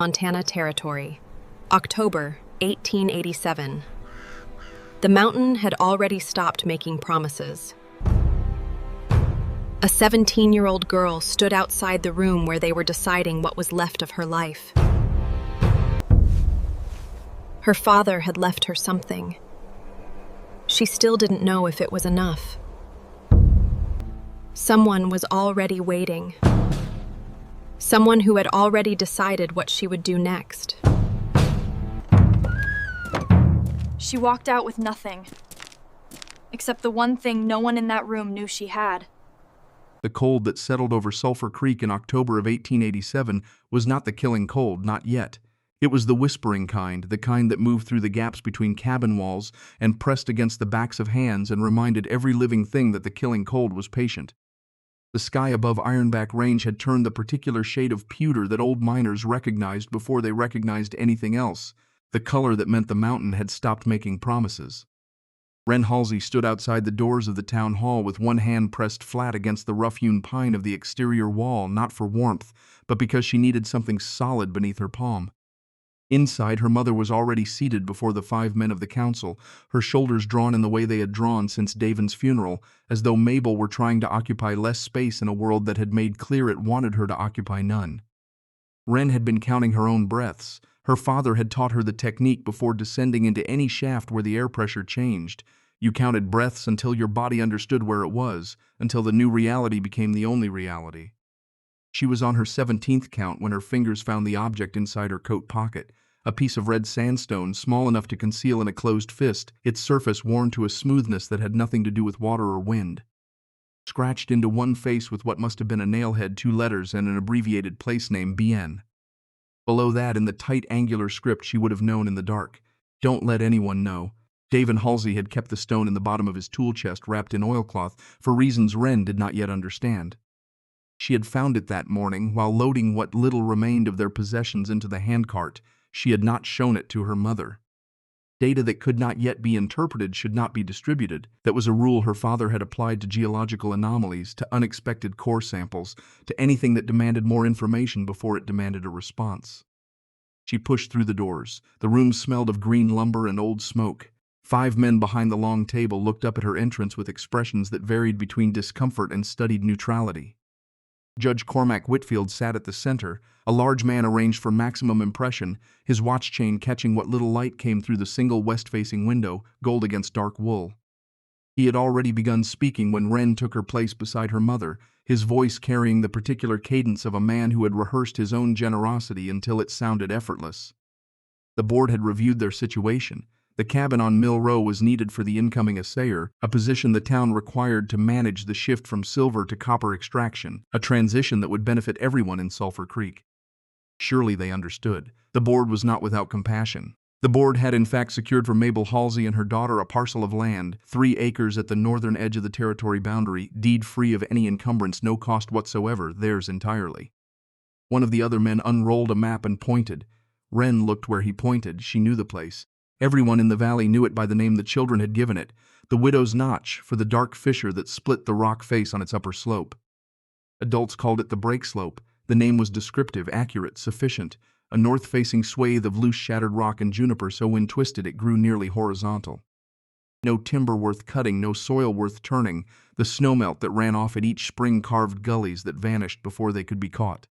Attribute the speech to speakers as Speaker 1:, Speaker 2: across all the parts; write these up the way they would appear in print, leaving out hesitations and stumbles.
Speaker 1: Montana Territory, October 1887. The mountain had already stopped making promises. A 17-year-old girl stood outside the room where they were deciding what was left of her life. Her father had left her something. She still didn't know if it was enough. Someone was already waiting. Someone who had already decided what she would do next.
Speaker 2: She walked out with nothing, except the one thing no one in that room knew she had.
Speaker 3: The cold that settled over Sulphur Creek in October of 1887 was not the killing cold, not yet. It was the whispering kind, the kind that moved through the gaps between cabin walls and pressed against the backs of hands and reminded every living thing that the killing cold was patient. The sky above Ironback Range had turned the particular shade of pewter that old miners recognized before they recognized anything else. The color that meant the mountain had stopped making promises. Wren Halsey stood outside the doors of the town hall with one hand pressed flat against the rough-hewn pine of the exterior wall, not for warmth, but because she needed something solid beneath her palm. Inside, her mother was already seated before the 5 men of the council, her shoulders drawn in the way they had drawn since Davin's funeral, as though Mabel were trying to occupy less space in a world that had made clear it wanted her to occupy none. Wren had been counting her own breaths. Her father had taught her the technique before descending into any shaft where the air pressure changed. You counted breaths until your body understood where it was, until the new reality became the only reality. She was on her 17th count when her fingers found the object inside her coat pocket, a piece of red sandstone small enough to conceal in a closed fist, its surface worn to a smoothness that had nothing to do with water or wind. Scratched into one face with what must have been a nailhead, 2 letters and an abbreviated place name, BN. Below that, in the tight angular script she would have known in the dark, "Don't let anyone know." Wren Halsey had kept the stone in the bottom of his tool chest wrapped in oilcloth for reasons Wren did not yet understand. She had found it that morning while loading what little remained of their possessions into the handcart. She had not shown it to her mother. Data that could not yet be interpreted should not be distributed. That was a rule her father had applied to geological anomalies, to unexpected core samples, to anything that demanded more information before it demanded a response. She pushed through the doors. The room smelled of green lumber and old smoke. 5 men behind the long table looked up at her entrance with expressions that varied between discomfort and studied neutrality. Judge Cormac Whitfield sat at the center, a large man arranged for maximum impression, his watch chain catching what little light came through the single west-facing window, gold against dark wool. He had already begun speaking when Wren took her place beside her mother, his voice carrying the particular cadence of a man who had rehearsed his own generosity until it sounded effortless. The board had reviewed their situation. The cabin on Mill Row was needed for the incoming assayer, a position the town required to manage the shift from silver to copper extraction, a transition that would benefit everyone in Sulphur Creek. Surely they understood. The board was not without compassion. The board had in fact secured for Mabel Halsey and her daughter a parcel of land, 3 acres at the northern edge of the territory boundary, deed-free of any encumbrance, no cost whatsoever, theirs entirely. One of the other men unrolled a map and pointed. Wren looked where he pointed. She knew the place. Everyone in the valley knew it by the name the children had given it, the Widow's Notch, for the dark fissure that split the rock face on its upper slope. Adults called it the Break Slope. The name was descriptive, accurate, sufficient, a north-facing swathe of loose shattered rock and juniper so when twisted it grew nearly horizontal. No timber worth cutting, no soil worth turning, the snowmelt that ran off at each spring carved gullies that vanished before they could be caught.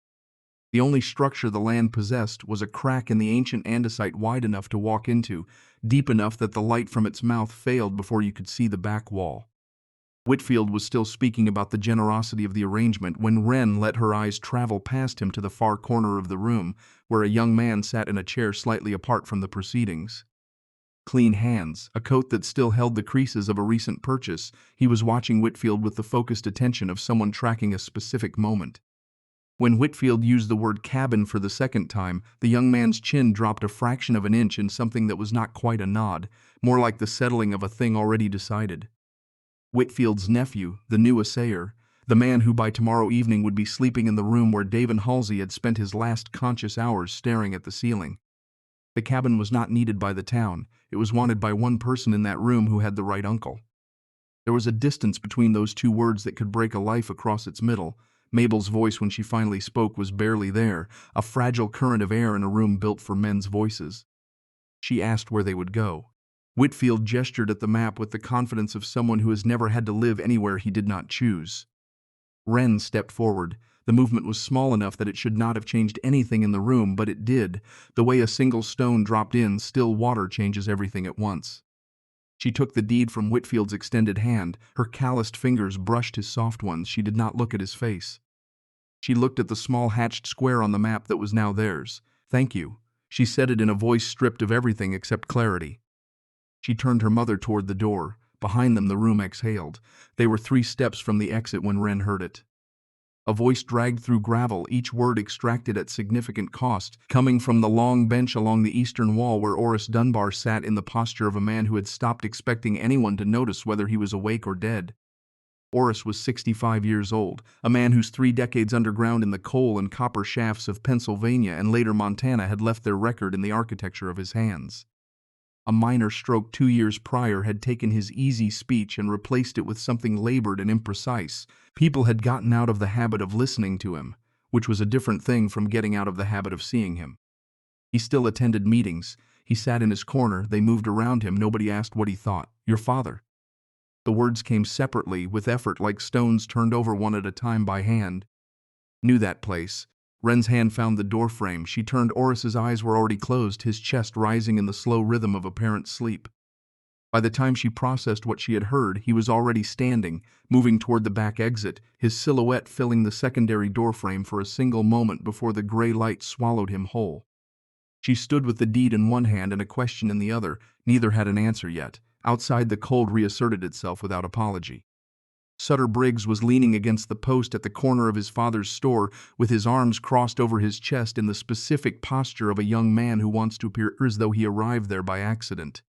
Speaker 3: The only structure the land possessed was a crack in the ancient andesite wide enough to walk into, deep enough that the light from its mouth failed before you could see the back wall. Whitfield was still speaking about the generosity of the arrangement when Wren let her eyes travel past him to the far corner of the room, where a young man sat in a chair slightly apart from the proceedings. Clean hands, a coat that still held the creases of a recent purchase, he was watching Whitfield with the focused attention of someone tracking a specific moment. When Whitfield used the word cabin for the second time, the young man's chin dropped a fraction of an inch in something that was not quite a nod, more like the settling of a thing already decided. Whitfield's nephew, the new assayer, the man who by tomorrow evening would be sleeping in the room where Wren Halsey had spent his last conscious hours staring at the ceiling. The cabin was not needed by the town. It was wanted by one person in that room who had the right uncle. There was a distance between those 2 words that could break a life across its middle, Mabel's voice when she finally spoke was barely there, a fragile current of air in a room built for men's voices. She asked where they would go. Whitfield gestured at the map with the confidence of someone who has never had to live anywhere he did not choose. Wren stepped forward. The movement was small enough that it should not have changed anything in the room, but it did. The way a single stone dropped in still water changes everything at once. She took the deed from Whitfield's extended hand. Her calloused fingers brushed his soft ones. She did not look at his face. She looked at the small hatched square on the map that was now theirs. "Thank you." She said it in a voice stripped of everything except clarity. She turned her mother toward the door. Behind them the room exhaled. They were 3 steps from the exit when Wren heard it. A voice dragged through gravel, each word extracted at significant cost, coming from the long bench along the eastern wall where Oris Dunbar sat in the posture of a man who had stopped expecting anyone to notice whether he was awake or dead. Oris was 65 years old, a man whose 3 decades underground in the coal and copper shafts of Pennsylvania and later Montana had left their record in the architecture of his hands. A minor stroke 2 years prior had taken his easy speech and replaced it with something labored and imprecise. People had gotten out of the habit of listening to him, which was a different thing from getting out of the habit of seeing him. He still attended meetings. He sat in his corner. They moved around him. Nobody asked what he thought. "Your father." The words came separately, with effort, like stones turned over one at a time by hand. "Knew that place." Wren's hand found the doorframe. She turned. Oris's eyes were already closed, his chest rising in the slow rhythm of apparent sleep. By the time she processed what she had heard, he was already standing, moving toward the back exit, his silhouette filling the secondary doorframe for a single moment before the gray light swallowed him whole. She stood with the deed in one hand and a question in the other. Neither had an answer yet. Outside, the cold reasserted itself without apology. Sutter Briggs was leaning against the post at the corner of his father's store, with his arms crossed over his chest in the specific posture of a young man who wants to appear as though he arrived there by accident.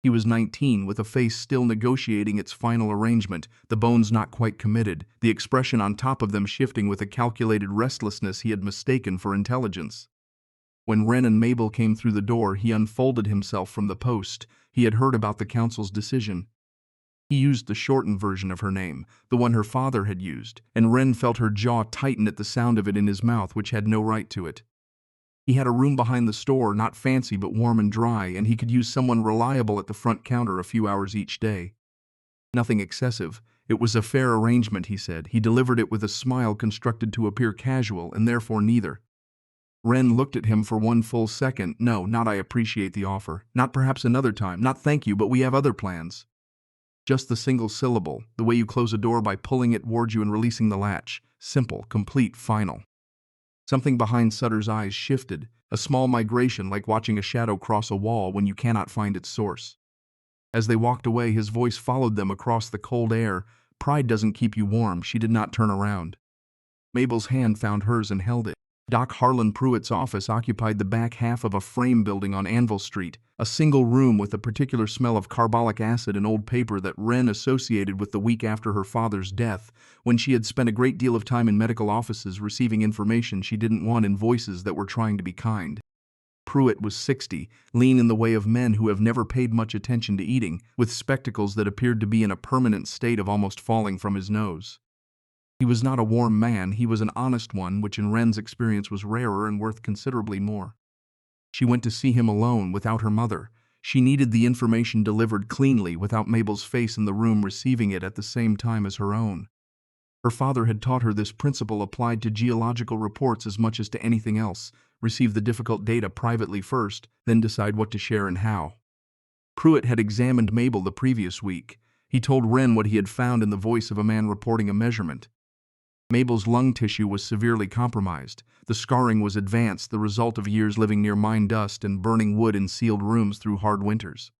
Speaker 3: He was 19, with a face still negotiating its final arrangement, the bones not quite committed, the expression on top of them shifting with a calculated restlessness he had mistaken for intelligence. When Wren and Mabel came through the door, he unfolded himself from the post. He had heard about the council's decision. He used the shortened version of her name, the one her father had used, and Wren felt her jaw tighten at the sound of it in his mouth, which had no right to it. He had a room behind the store, not fancy but warm and dry, and he could use someone reliable at the front counter a few hours each day. Nothing excessive. It was a fair arrangement, he said. He delivered it with a smile constructed to appear casual, and therefore neither. Wren looked at him for one full second. "No, not I appreciate the offer. Not perhaps another time. Not thank you, but we have other plans." Just the single syllable, the way you close a door by pulling it towards you and releasing the latch. Simple, complete, final. Something behind Sutter's eyes shifted, a small migration like watching a shadow cross a wall when you cannot find its source. As they walked away, his voice followed them across the cold air. "Pride doesn't keep you warm." She did not turn around. Mabel's hand found hers and held it. Doc Harlan Pruitt's office occupied the back half of a frame building on Anvil Street, a single room with a particular smell of carbolic acid and old paper that Wren associated with the week after her father's death, when she had spent a great deal of time in medical offices receiving information she didn't want in voices that were trying to be kind. Pruitt was 60, lean in the way of men who have never paid much attention to eating, with spectacles that appeared to be in a permanent state of almost falling from his nose. He was not a warm man, he was an honest one, which in Wren's experience was rarer and worth considerably more. She went to see him alone, without her mother. She needed the information delivered cleanly, without Mabel's face in the room receiving it at the same time as her own. Her father had taught her this principle applied to geological reports as much as to anything else. Receive the difficult data privately first, then decide what to share and how. Pruitt had examined Mabel the previous week. He told Wren what he had found in the voice of a man reporting a measurement. Mabel's lung tissue was severely compromised. The scarring was advanced, the result of years living near mine dust and burning wood in sealed rooms through hard winters.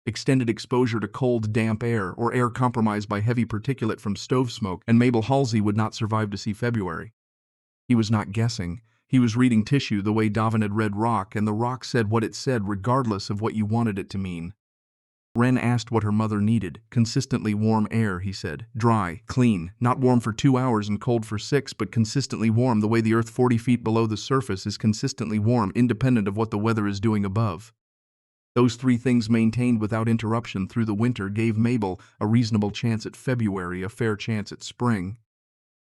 Speaker 3: Extended exposure to cold, damp air, or air compromised by heavy particulate from stove smoke, and Mabel Halsey would not survive to see February. He was not guessing. He was reading tissue the way Davin had read rock, and the rock said what it said regardless of what you wanted it to mean. Wren asked what her mother needed. "Consistently warm air," he said. "Dry, clean, not warm for 2 hours and cold for 6, but consistently warm the way the earth 40 feet below the surface is consistently warm, independent of what the weather is doing above." Those 3 things maintained without interruption through the winter gave Mabel a reasonable chance at February, a fair chance at spring.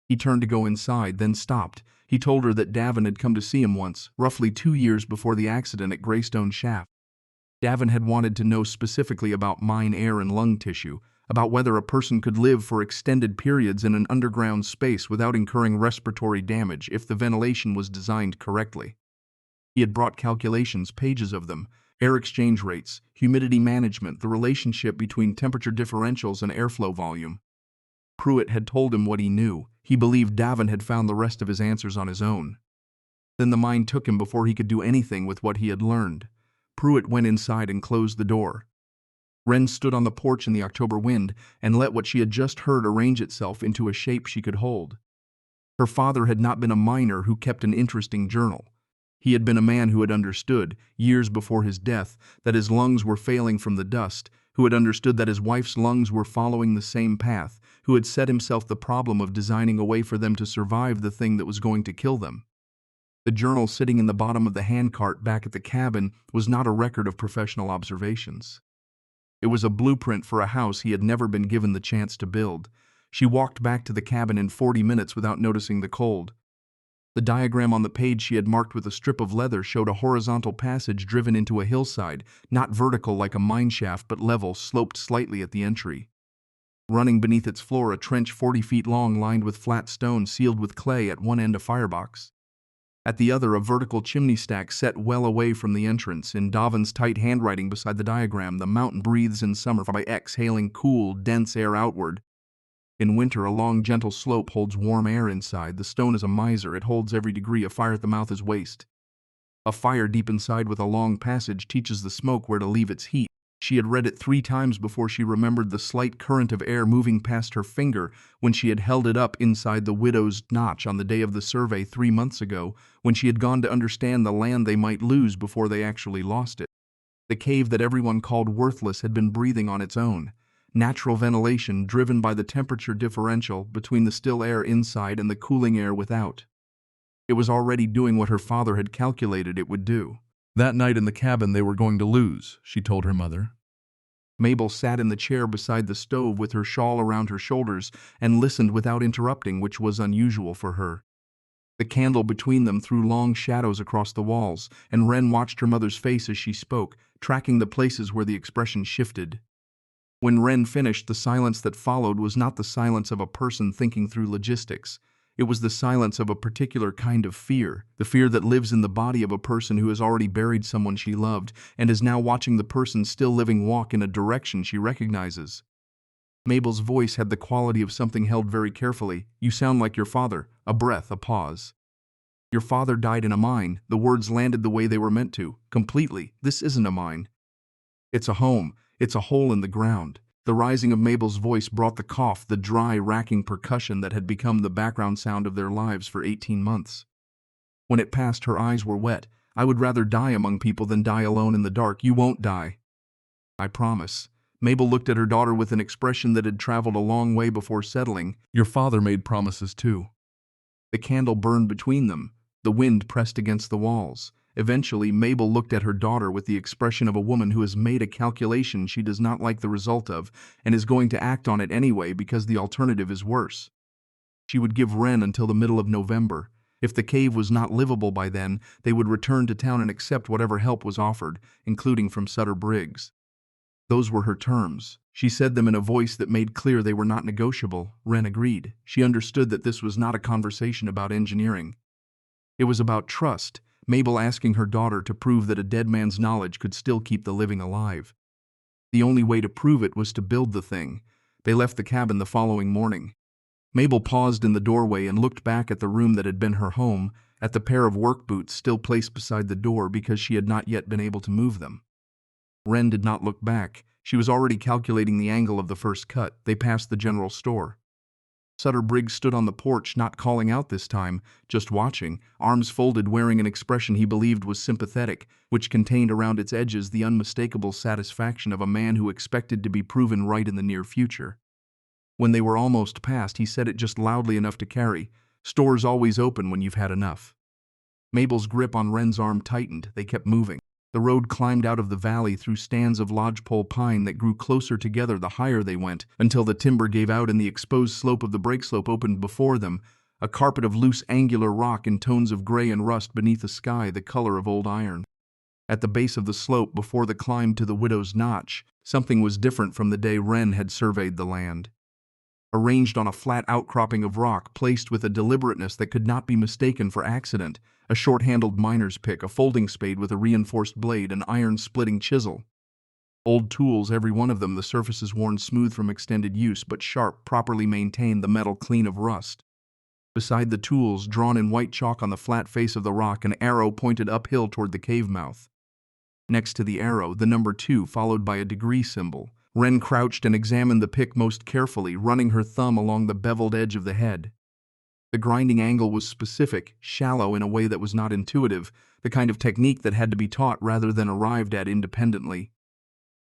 Speaker 3: He turned to go inside, then stopped. He told her that Davin had come to see him once, roughly 2 years before the accident at Greystone Shaft. Davin had wanted to know specifically about mine air and lung tissue, about whether a person could live for extended periods in an underground space without incurring respiratory damage if the ventilation was designed correctly. He had brought calculations, pages of them, air exchange rates, humidity management, the relationship between temperature differentials and airflow volume. Pruitt had told him what he knew. He believed Davin had found the rest of his answers on his own. Then the mind took him before he could do anything with what he had learned. Pruitt went inside and closed the door. Wren stood on the porch in the October wind and let what she had just heard arrange itself into a shape she could hold. Her father had not been a miner who kept an interesting journal. He had been a man who had understood, years before his death, that his lungs were failing from the dust, who had understood that his wife's lungs were following the same path, who had set himself the problem of designing a way for them to survive the thing that was going to kill them. The journal sitting in the bottom of the handcart back at the cabin was not a record of professional observations. It was a blueprint for a house he had never been given the chance to build. She walked back to the cabin in 40 minutes without noticing the cold. The diagram on the page she had marked with a strip of leather showed a horizontal passage driven into a hillside, not vertical like a mine shaft but level, sloped slightly at the entry. Running beneath its floor, a trench 40 feet long lined with flat stone sealed with clay, at one end a firebox. At the other, a vertical chimney stack set well away from the entrance. In Davin's tight handwriting beside the diagram, the mountain breathes in summer by exhaling cool, dense air outward. In winter, a long, gentle slope holds warm air inside. The stone is a miser. It holds every degree. A fire at the mouth is waste. A fire deep inside with a long passage teaches the smoke where to leave its heat. She had read it 3 times before she remembered the slight current of air moving past her finger when she had held it up inside the widow's notch on the day of the survey 3 months ago, when she had gone to understand the land they might lose before they actually lost it. The cave that everyone called worthless had been breathing on its own. Natural ventilation driven by the temperature differential between the still air inside and the cooling air without. It was already doing what her father had calculated it would do. That night in the cabin they were going to lose, she told her mother. Mabel sat in the chair beside the stove with her shawl around her shoulders and listened without interrupting, which was unusual for her. The candle between them threw long shadows across the walls, and Wren watched her mother's face as she spoke, tracking the places where the expression shifted. When Wren finished, the silence that followed was not the silence of a person thinking through logistics. It was the silence of a particular kind of fear, the fear that lives in the body of a person who has already buried someone she loved and is now watching the person still living walk in a direction she recognizes. Mabel's voice had the quality of something held very carefully. "You sound like your father." A breath, a pause. "Your father died in a mine." The words landed the way they were meant to, completely. "This isn't a mine. It's a home. It's a hole in the ground." The rising of Mabel's voice brought the cough, the dry, racking percussion that had become the background sound of their lives for 18 months. When it passed, her eyes were wet. "I would rather die among people than die alone in the dark." "You won't die. I promise." Mabel looked at her daughter with an expression that had traveled a long way before settling. "Your father made promises too." The candle burned between them. The wind pressed against the walls. Eventually, Mabel looked at her daughter with the expression of a woman who has made a calculation she does not like the result of and is going to act on it anyway because the alternative is worse. She would give Wren until the middle of November. If the cave was not livable by then, they would return to town and accept whatever help was offered, including from Sutter Briggs. Those were her terms. She said them in a voice that made clear they were not negotiable. Wren agreed. She understood that this was not a conversation about engineering. It was about trust. Mabel asking her daughter to prove that a dead man's knowledge could still keep the living alive. The only way to prove it was to build the thing. They left the cabin the following morning. Mabel paused in the doorway and looked back at the room that had been her home, at the pair of work boots still placed beside the door because she had not yet been able to move them. Wren did not look back. She was already calculating the angle of the first cut. They passed the general store. Sutter Briggs stood on the porch, not calling out this time, just watching, arms folded, wearing an expression he believed was sympathetic, which contained around its edges the unmistakable satisfaction of a man who expected to be proven right in the near future. When they were almost past, he said it just loudly enough to carry. "Store's always open when you've had enough." Mabel's grip on Wren's arm tightened. They kept moving. The road climbed out of the valley through stands of lodgepole pine that grew closer together the higher they went, until the timber gave out and the exposed slope of the break slope opened before them, a carpet of loose angular rock in tones of gray and rust beneath a sky the color of old iron. At the base of the slope before the climb to the Widow's Notch, something was different from the day Wren had surveyed the land. Arranged on a flat outcropping of rock placed with a deliberateness that could not be mistaken for accident, a short-handled miner's pick, a folding spade with a reinforced blade, an iron-splitting chisel. Old tools, every one of them, the surfaces worn smooth from extended use, but sharp, properly maintained, the metal clean of rust. Beside the tools, drawn in white chalk on the flat face of the rock, an arrow pointed uphill toward the cave mouth. Next to the arrow, the number 2, followed by a degree symbol. Wren crouched and examined the pick most carefully, running her thumb along the beveled edge of the head. The grinding angle was specific, shallow in a way that was not intuitive, the kind of technique that had to be taught rather than arrived at independently.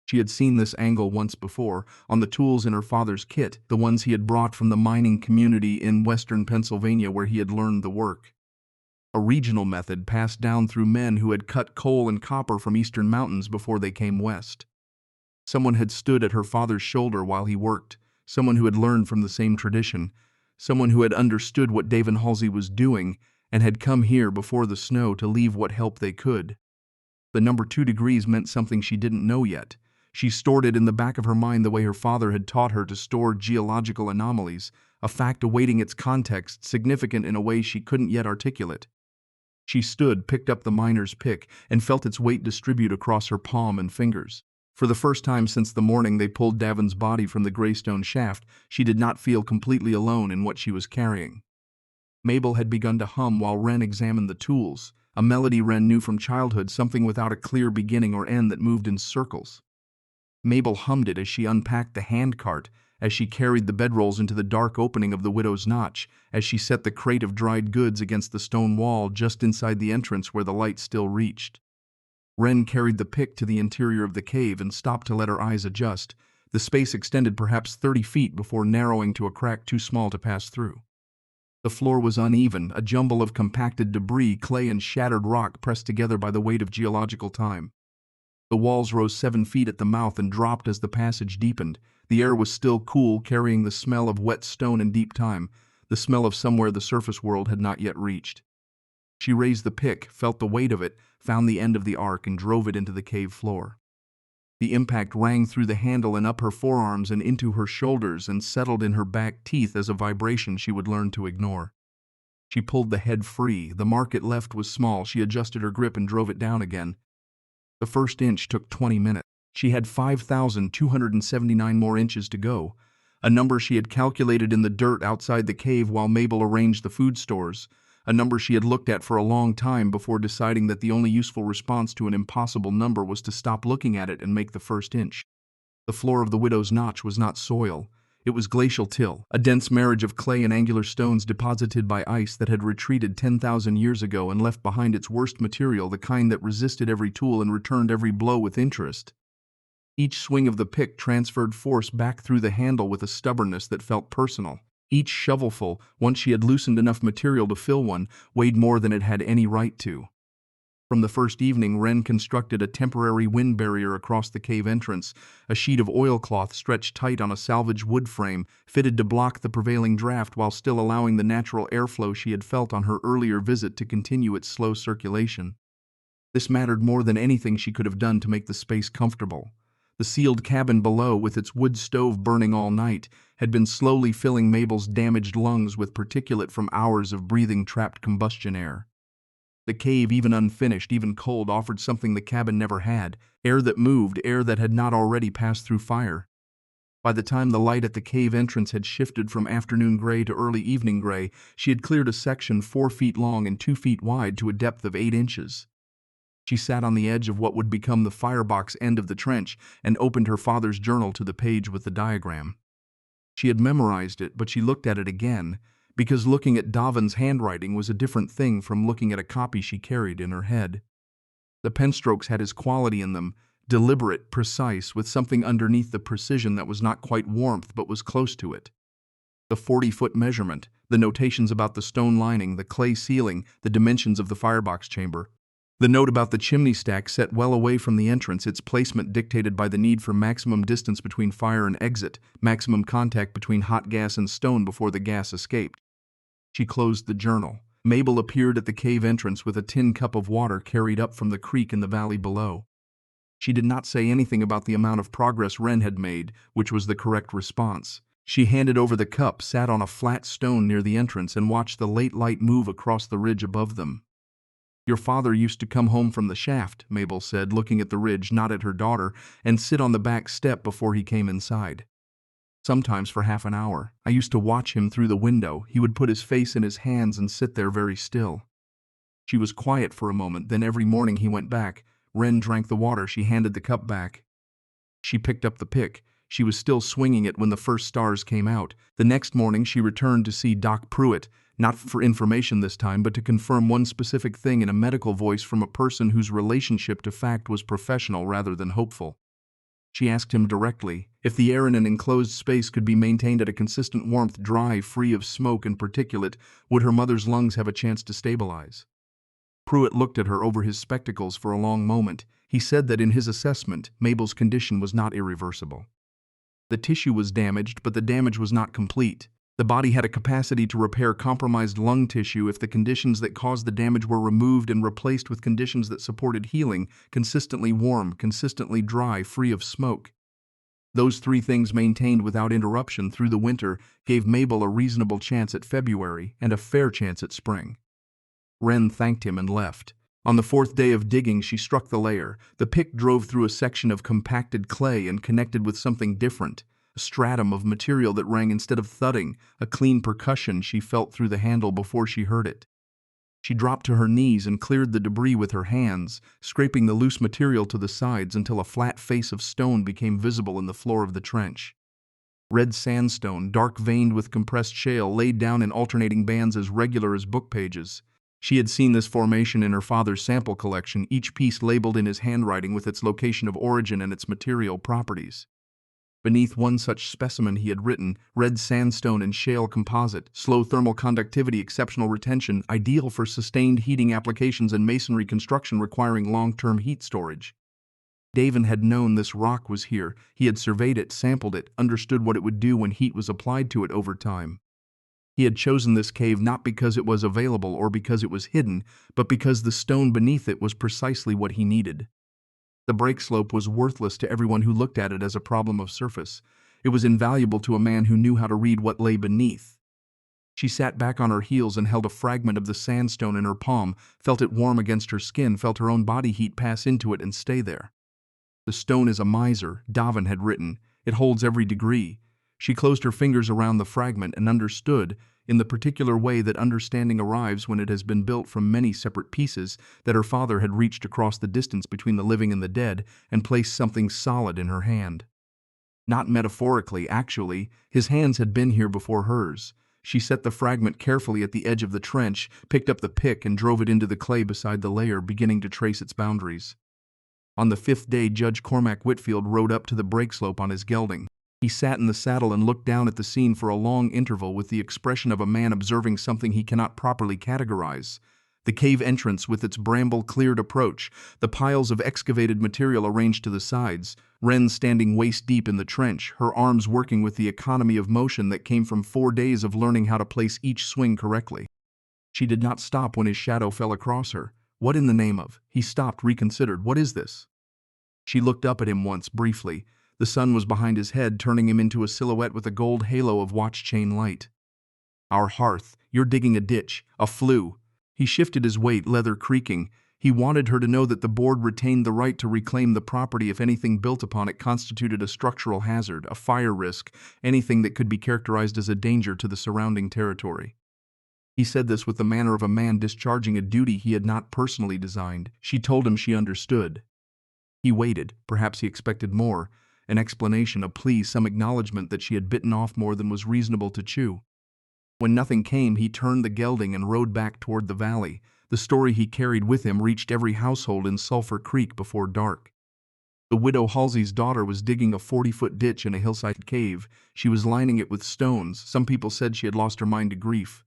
Speaker 3: She had seen this angle once before, on the tools in her father's kit, the ones he had brought from the mining community in western Pennsylvania where he had learned the work. A regional method passed down through men who had cut coal and copper from eastern mountains before they came west. Someone had stood at her father's shoulder while he worked, someone who had learned from the same tradition, someone who had understood what Wren Halsey was doing and had come here before the snow to leave what help they could. The number 2 degrees meant something she didn't know yet. She stored it in the back of her mind the way her father had taught her to store geological anomalies, a fact awaiting its context, significant in a way she couldn't yet articulate. She stood, picked up the miner's pick, and felt its weight distribute across her palm and fingers. For the first time since the morning they pulled Davin's body from the Greystone shaft, she did not feel completely alone in what she was carrying. Mabel had begun to hum while Wren examined the tools, a melody Wren knew from childhood, something without a clear beginning or end that moved in circles. Mabel hummed it as she unpacked the handcart, as she carried the bedrolls into the dark opening of the Widow's Notch, as she set the crate of dried goods against the stone wall just inside the entrance where the light still reached. Wren carried the pick to the interior of the cave and stopped to let her eyes adjust. The space extended perhaps 30 feet before narrowing to a crack too small to pass through. The floor was uneven, a jumble of compacted debris, clay and shattered rock pressed together by the weight of geological time. The walls rose 7 feet at the mouth and dropped as the passage deepened. The air was still cool, carrying the smell of wet stone and deep time, the smell of somewhere the surface world had not yet reached. She raised the pick, felt the weight of it, found the end of the arc, and drove it into the cave floor. The impact rang through the handle and up her forearms and into her shoulders and settled in her back teeth as a vibration she would learn to ignore. She pulled the head free. The mark it left was small. She adjusted her grip and drove it down again. The first inch took 20 minutes. She had 5,279 more inches to go, a number she had calculated in the dirt outside the cave while Mabel arranged the food stores, a number she had looked at for a long time before deciding that the only useful response to an impossible number was to stop looking at it and make the first inch. The floor of the Widow's Notch was not soil. It was glacial till, a dense marriage of clay and angular stones deposited by ice that had retreated 10,000 years ago and left behind its worst material, the kind that resisted every tool and returned every blow with interest. Each swing of the pick transferred force back through the handle with a stubbornness that felt personal. Each shovelful, once she had loosened enough material to fill one, weighed more than it had any right to. From the first evening, Wren constructed a temporary wind barrier across the cave entrance, a sheet of oilcloth stretched tight on a salvaged wood frame, fitted to block the prevailing draft while still allowing the natural airflow she had felt on her earlier visit to continue its slow circulation. This mattered more than anything she could have done to make the space comfortable. The sealed cabin below, with its wood stove burning all night, had been slowly filling Mabel's damaged lungs with particulate from hours of breathing trapped combustion air. The cave, even unfinished, even cold, offered something the cabin never had: air that moved, air that had not already passed through fire. By the time the light at the cave entrance had shifted from afternoon gray to early evening gray, she had cleared a section 4 feet long and 2 feet wide to a depth of 8 inches. She sat on the edge of what would become the firebox end of the trench and opened her father's journal to the page with the diagram. She had memorized it, but she looked at it again, because looking at Davin's handwriting was a different thing from looking at a copy she carried in her head. The penstrokes had his quality in them, deliberate, precise, with something underneath the precision that was not quite warmth but was close to it. The 40-foot measurement, the notations about the stone lining, the clay ceiling, the dimensions of the firebox chamber. The note about the chimney stack set well away from the entrance, its placement dictated by the need for maximum distance between fire and exit, maximum contact between hot gas and stone before the gas escaped. She closed the journal. Mabel appeared at the cave entrance with a tin cup of water carried up from the creek in the valley below. She did not say anything about the amount of progress Wren had made, which was the correct response. She handed over the cup, sat on a flat stone near the entrance, and watched the late light move across the ridge above them. "Your father used to come home from the shaft," Mabel said, looking at the ridge, not at her daughter, "and sit on the back step before he came inside. Sometimes for half an hour. I used to watch him through the window. He would put his face in his hands and sit there very still." She was quiet for a moment, then every morning he went back. Wren drank the water. She handed the cup back. She picked up the pick. She was still swinging it when the first stars came out. The next morning she returned to see Doc Pruitt, not for information this time, but to confirm one specific thing in a medical voice from a person whose relationship to fact was professional rather than hopeful. She asked him directly if the air in an enclosed space could be maintained at a consistent warmth, dry, free of smoke and particulate, would her mother's lungs have a chance to stabilize? Pruitt looked at her over his spectacles for a long moment. He said that in his assessment, Mabel's condition was not irreversible. The tissue was damaged, but the damage was not complete. The body had a capacity to repair compromised lung tissue if the conditions that caused the damage were removed and replaced with conditions that supported healing: consistently warm, consistently dry, free of smoke. Those three things maintained without interruption through the winter gave Mabel a reasonable chance at February and a fair chance at spring. Wren thanked him and left. On the fourth day of digging, she struck the layer. The pick drove through a section of compacted clay and connected with something different, a stratum of material that rang instead of thudding, a clean percussion she felt through the handle before she heard it. She dropped to her knees and cleared the debris with her hands, scraping the loose material to the sides until a flat face of stone became visible in the floor of the trench. Red sandstone, dark veined with compressed shale, laid down in alternating bands as regular as book pages. She had seen this formation in her father's sample collection, each piece labeled in his handwriting with its location of origin and its material properties. Beneath one such specimen he had written, "Red sandstone and shale composite, slow thermal conductivity, exceptional retention, ideal for sustained heating applications and masonry construction requiring long-term heat storage." Davin had known this rock was here. He had surveyed it, sampled it, understood what it would do when heat was applied to it over time. He had chosen this cave not because it was available or because it was hidden, but because the stone beneath it was precisely what he needed. The break slope was worthless to everyone who looked at it as a problem of surface. It was invaluable to a man who knew how to read what lay beneath. She sat back on her heels and held a fragment of the sandstone in her palm, felt it warm against her skin, felt her own body heat pass into it and stay there. "The stone is a miser," Davin had written. "It holds every degree." She closed her fingers around the fragment and understood, in the particular way that understanding arrives when it has been built from many separate pieces, that her father had reached across the distance between the living and the dead and placed something solid in her hand. Not metaphorically, actually, his hands had been here before hers. She set the fragment carefully at the edge of the trench, picked up the pick and drove it into the clay beside the layer, beginning to trace its boundaries. On the fifth day, Judge Cormac Whitfield rode up to the break slope on his gelding. He sat in the saddle and looked down at the scene for a long interval with the expression of a man observing something he cannot properly categorize. The cave entrance with its bramble-cleared approach, the piles of excavated material arranged to the sides, Wren standing waist-deep in the trench, her arms working with the economy of motion that came from 4 days of learning how to place each swing correctly. She did not stop when his shadow fell across her. "What in the name of—" He stopped, reconsidered. "What is this?" She looked up at him once, briefly. The sun was behind his head, turning him into a silhouette with a gold halo of watch-chain light. "Our hearth. You're digging a ditch. A flue." He shifted his weight, leather creaking. He wanted her to know that the board retained the right to reclaim the property if anything built upon it constituted a structural hazard, a fire risk, anything that could be characterized as a danger to the surrounding territory. He said this with the manner of a man discharging a duty he had not personally designed. She told him she understood. He waited. Perhaps he expected more. An explanation, a plea, some acknowledgement that she had bitten off more than was reasonable to chew. When nothing came, he turned the gelding and rode back toward the valley. The story he carried with him reached every household in Sulphur Creek before dark. The widow Halsey's daughter was digging a 40-foot ditch in a hillside cave. She was lining it with stones. Some people said she had lost her mind to grief.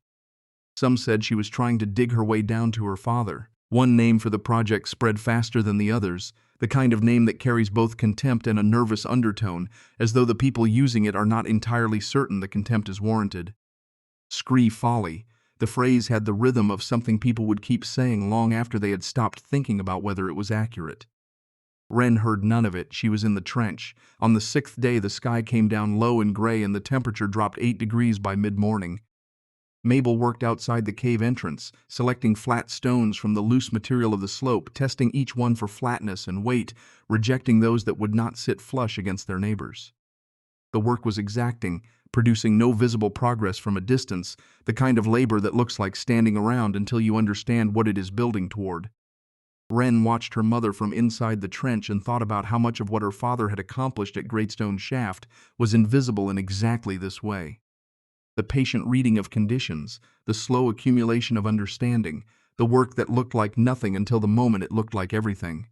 Speaker 3: Some said she was trying to dig her way down to her father. One name for the project spread faster than the others, the kind of name that carries both contempt and a nervous undertone, as though the people using it are not entirely certain the contempt is warranted. Scree Folly. The phrase had the rhythm of something people would keep saying long after they had stopped thinking about whether it was accurate. Wren heard none of it. She was in the trench. On the 6th day, the sky came down low and gray and the temperature dropped 8 degrees by mid-morning. Mabel worked outside the cave entrance, selecting flat stones from the loose material of the slope, testing each one for flatness and weight, rejecting those that would not sit flush against their neighbors. The work was exacting, producing no visible progress from a distance, the kind of labor that looks like standing around until you understand what it is building toward. Wren watched her mother from inside the trench and thought about how much of what her father had accomplished at Great Stone Shaft was invisible in exactly this way. The patient reading of conditions, the slow accumulation of understanding, the work that looked like nothing until the moment it looked like everything.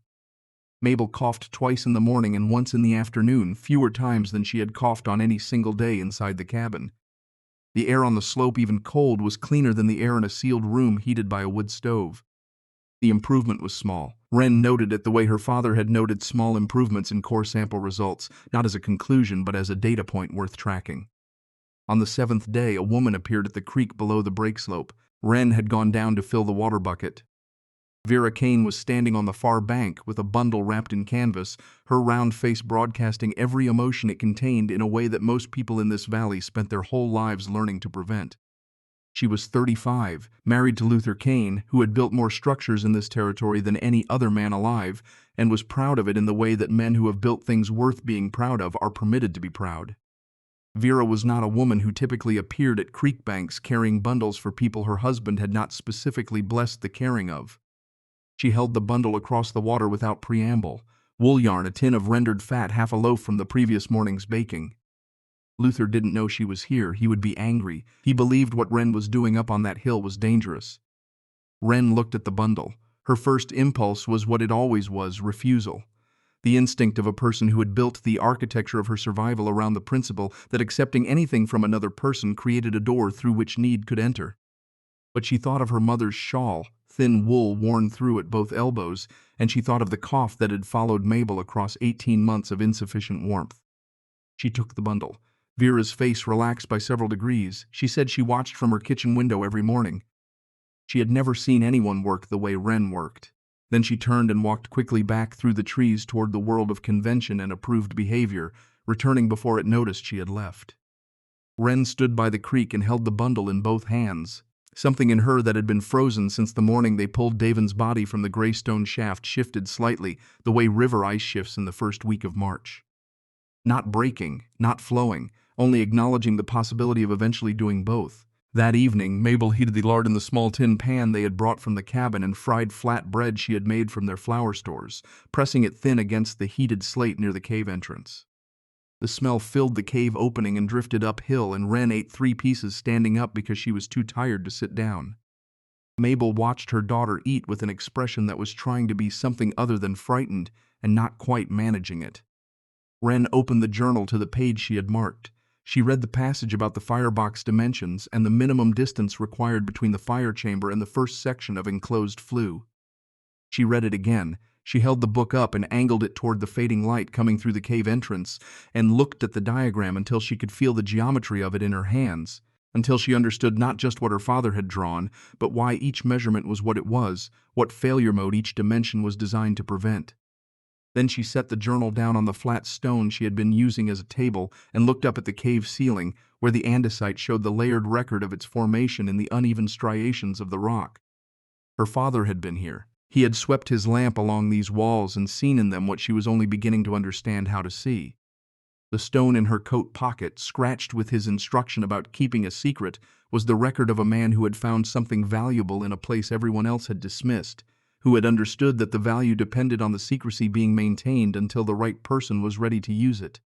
Speaker 3: Mabel coughed twice in the morning and once in the afternoon, fewer times than she had coughed on any single day inside the cabin. The air on the slope, even cold, was cleaner than the air in a sealed room heated by a wood stove. The improvement was small. Wren noted it the way her father had noted small improvements in core sample results, not as a conclusion but as a data point worth tracking. On the 7th day, a woman appeared at the creek below the break slope. Wren had gone down to fill the water bucket. Vera Kane was standing on the far bank with a bundle wrapped in canvas, her round face broadcasting every emotion it contained in a way that most people in this valley spent their whole lives learning to prevent. She was 35, married to Luther Kane, who had built more structures in this territory than any other man alive, and was proud of it in the way that men who have built things worth being proud of are permitted to be proud. Vera was not a woman who typically appeared at creek banks carrying bundles for people her husband had not specifically blessed the carrying of. She held the bundle across the water without preamble. Wool yarn, a tin of rendered fat, half a loaf from the previous morning's baking. Luther didn't know she was here. He would be angry. He believed what Wren was doing up on that hill was dangerous. Wren looked at the bundle. Her first impulse was what it always was, refusal. The instinct of a person who had built the architecture of her survival around the principle that accepting anything from another person created a door through which need could enter. But she thought of her mother's shawl, thin wool worn through at both elbows, and she thought of the cough that had followed Mabel across 18 months of insufficient warmth. She took the bundle. Vera's face relaxed by several degrees. She said she watched from her kitchen window every morning. She had never seen anyone work the way Wren worked. Then she turned and walked quickly back through the trees toward the world of convention and approved behavior, returning before it noticed she had left. Wren stood by the creek and held the bundle in both hands. Something in her that had been frozen since the morning they pulled Davin's body from the gray stone shaft shifted slightly, the way river ice shifts in the first week of March. Not breaking, not flowing, only acknowledging the possibility of eventually doing both. That evening, Mabel heated the lard in the small tin pan they had brought from the cabin and fried flat bread she had made from their flour stores, pressing it thin against the heated slate near the cave entrance. The smell filled the cave opening and drifted uphill, and Wren ate 3 pieces standing up because she was too tired to sit down. Mabel watched her daughter eat with an expression that was trying to be something other than frightened and not quite managing it. Wren opened the journal to the page she had marked. She read the passage about the firebox dimensions and the minimum distance required between the fire chamber and the first section of enclosed flue. She read it again. She held the book up and angled it toward the fading light coming through the cave entrance and looked at the diagram until she could feel the geometry of it in her hands, until she understood not just what her father had drawn, but why each measurement was what it was, what failure mode each dimension was designed to prevent. Then she set the journal down on the flat stone she had been using as a table and looked up at the cave ceiling, where the andesite showed the layered record of its formation in the uneven striations of the rock. Her father had been here. He had swept his lamp along these walls and seen in them what she was only beginning to understand how to see. The stone in her coat pocket, scratched with his instruction about keeping a secret, was the record of a man who had found something valuable in a place everyone else had dismissed, who had understood that the value depended on the secrecy being maintained until the right person was ready to use it.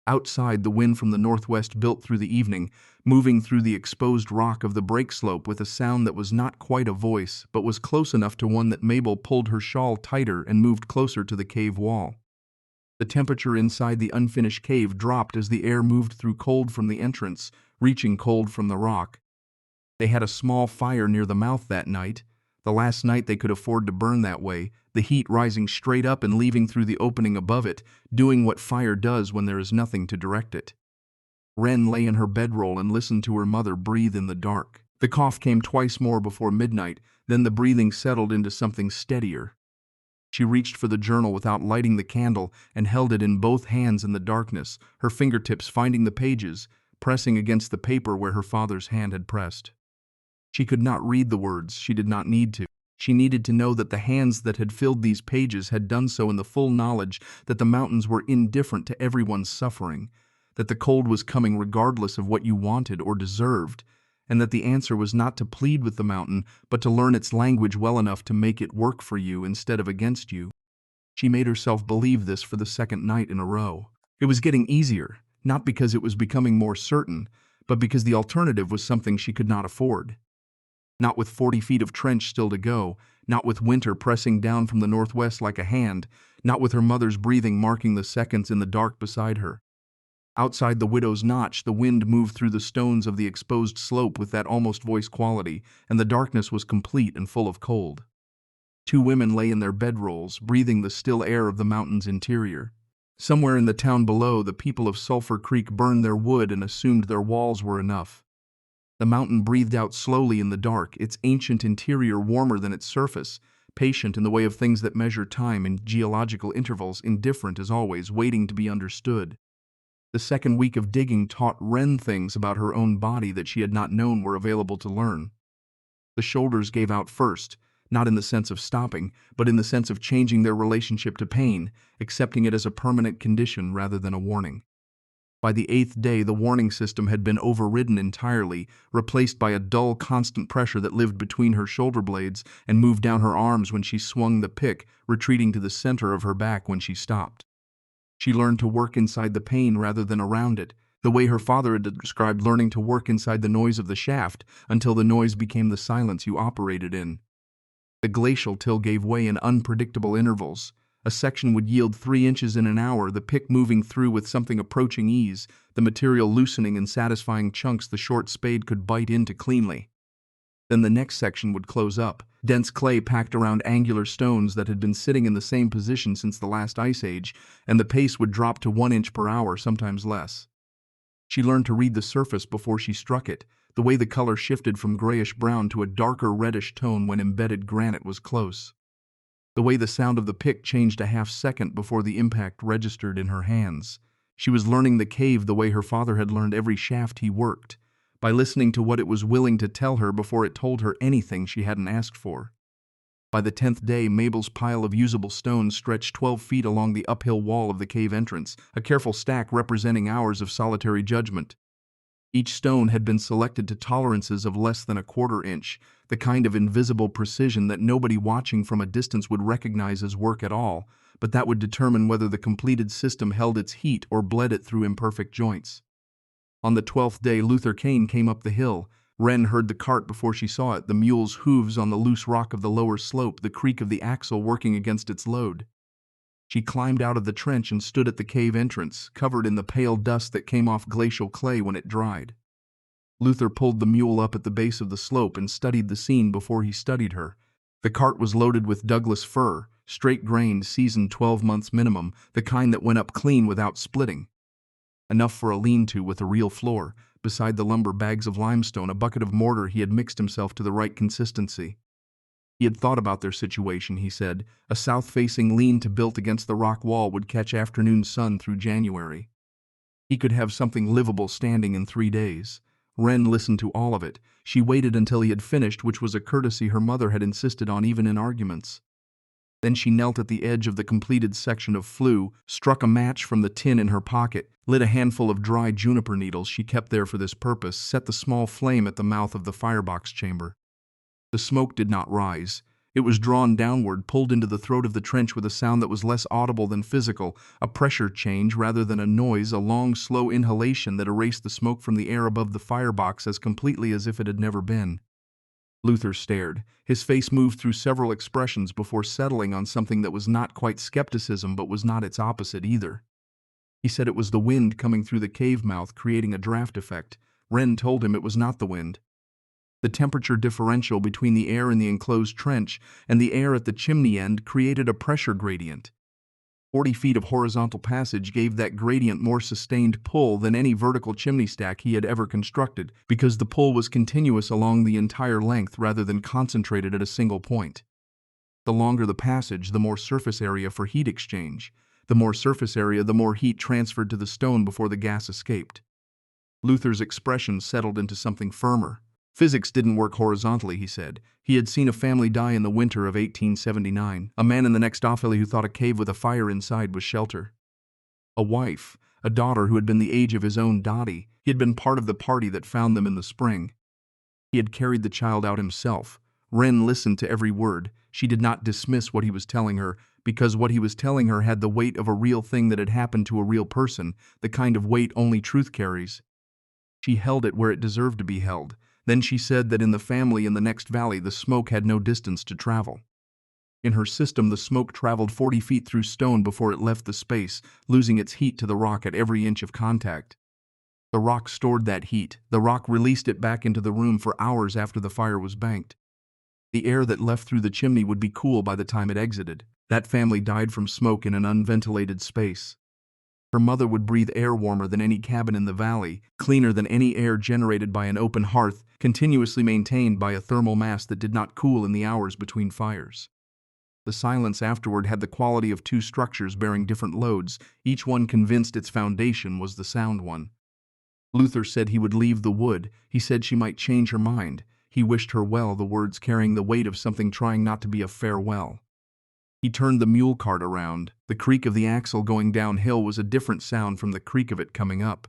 Speaker 3: Outside, the wind from the northwest built through the evening, moving through the exposed rock of the break slope with a sound that was not quite a voice, but was close enough to one that Mabel pulled her shawl tighter and moved closer to the cave wall. The temperature inside the unfinished cave dropped as the air moved through cold from the entrance, reaching cold from the rock. They had a small fire near the mouth that night, the last night they could afford to burn that way, the heat rising straight up and leaving through the opening above it, doing what fire does when there is nothing to direct it. Wren lay in her bedroll and listened to her mother breathe in the dark. The cough came twice more before midnight, then the breathing settled into something steadier. She reached for the journal without lighting the candle and held it in both hands in the darkness, her fingertips finding the pages, pressing against the paper where her father's hand had pressed. She could not read the words, she did not need to. She needed to know that the hands that had filled these pages had done so in the full knowledge that the mountains were indifferent to everyone's suffering, that the cold was coming regardless of what you wanted or deserved, and that the answer was not to plead with the mountain, but to learn its language well enough to make it work for you instead of against you. She made herself believe this for the second night in a row. It was getting easier, not because it was becoming more certain, but because the alternative was something she could not afford. Not with 40 feet of trench still to go, not with winter pressing down from the northwest like a hand, not with her mother's breathing marking the seconds in the dark beside her. Outside the widow's notch, the wind moved through the stones of the exposed slope with that almost voice quality, and the darkness was complete and full of cold. Two women lay in their bedrolls, breathing the still air of the mountain's interior. Somewhere in the town below, the people of Sulphur Creek burned their wood and assumed their walls were enough. The mountain breathed out slowly in the dark, its ancient interior warmer than its surface, patient in the way of things that measure time in geological intervals, indifferent as always, waiting to be understood. The second week of digging taught Wren things about her own body that she had not known were available to learn. The shoulders gave out first, not in the sense of stopping, but in the sense of changing their relationship to pain, accepting it as a permanent condition rather than a warning. By the 8th day, the warning system had been overridden entirely, replaced by a dull, constant pressure that lived between her shoulder blades and moved down her arms when she swung the pick, retreating to the center of her back when she stopped. She learned to work inside the pain rather than around it, the way her father had described learning to work inside the noise of the shaft until the noise became the silence you operated in. The glacial till gave way in unpredictable intervals. A section would yield 3 inches in an hour, the pick moving through with something approaching ease, the material loosening in satisfying chunks the short spade could bite into cleanly. Then the next section would close up, dense clay packed around angular stones that had been sitting in the same position since the last ice age, and the pace would drop to 1 inch per hour, sometimes less. She learned to read the surface before she struck it, the way the color shifted from grayish-brown to a darker reddish tone when embedded granite was close. The way the sound of the pick changed a half-second before the impact registered in her hands. She was learning the cave the way her father had learned every shaft he worked, by listening to what it was willing to tell her before it told her anything she hadn't asked for. By the 10th day, Mabel's pile of usable stones stretched 12 feet along the uphill wall of the cave entrance, a careful stack representing hours of solitary judgment. Each stone had been selected to tolerances of less than a quarter inch, the kind of invisible precision that nobody watching from a distance would recognize as work at all, but that would determine whether the completed system held its heat or bled it through imperfect joints. On the 12th day, Luther Kane came up the hill. Wren heard the cart before she saw it, the mule's hooves on the loose rock of the lower slope, the creak of the axle working against its load. She climbed out of the trench and stood at the cave entrance, covered in the pale dust that came off glacial clay when it dried. Luther pulled the mule up at the base of the slope and studied the scene before he studied her. The cart was loaded with Douglas fir, straight-grained, seasoned 12 months minimum, the kind that went up clean without splitting. Enough for a lean-to with a real floor. Beside the lumber bags of limestone, a bucket of mortar he had mixed himself to the right consistency. He had thought about their situation, he said. A south-facing lean-to built against the rock wall would catch afternoon sun through January. He could have something livable standing in 3 days. Wren listened to all of it. She waited until he had finished, which was a courtesy her mother had insisted on even in arguments. Then she knelt at the edge of the completed section of flue, struck a match from the tin in her pocket, lit a handful of dry juniper needles she kept there for this purpose, set the small flame at the mouth of the firebox chamber. The smoke did not rise. It was drawn downward, pulled into the throat of the trench with a sound that was less audible than physical, a pressure change rather than a noise, a long, slow inhalation that erased the smoke from the air above the firebox as completely as if it had never been. Luther stared. His face moved through several expressions before settling on something that was not quite skepticism but was not its opposite either. He said it was the wind coming through the cave mouth creating a draft effect. Wren told him it was not the wind. The temperature differential between the air in the enclosed trench and the air at the chimney end created a pressure gradient. 40 feet of horizontal passage gave that gradient more sustained pull than any vertical chimney stack he had ever constructed, because the pull was continuous along the entire length rather than concentrated at a single point. The longer the passage, the more surface area for heat exchange. The more surface area, the more heat transferred to the stone before the gas escaped. Luther's expression settled into something firmer. Physics didn't work horizontally, he said. He had seen a family die in the winter of 1879, a man in the next offally who thought a cave with a fire inside was shelter. A wife, a daughter who had been the age of his own Dottie. He had been part of the party that found them in the spring. He had carried the child out himself. Wren listened to every word. She did not dismiss what he was telling her, because what he was telling her had the weight of a real thing that had happened to a real person, the kind of weight only truth carries. She held it where it deserved to be held. Then she said that in the family in the next valley the smoke had no distance to travel. In her system the smoke traveled 40 feet through stone before it left the space, losing its heat to the rock at every inch of contact. The rock stored that heat. The rock released it back into the room for hours after the fire was banked. The air that left through the chimney would be cool by the time it exited. That family died from smoke in an unventilated space. Her mother would breathe air warmer than any cabin in the valley, cleaner than any air generated by an open hearth, continuously maintained by a thermal mass that did not cool in the hours between fires. The silence afterward had the quality of two structures bearing different loads, each one convinced its foundation was the sound one. Luther said he would leave the wood. He said she might change her mind. He wished her well, the words carrying the weight of something trying not to be a farewell. He turned the mule cart around. The creak of the axle going downhill was a different sound from the creak of it coming up.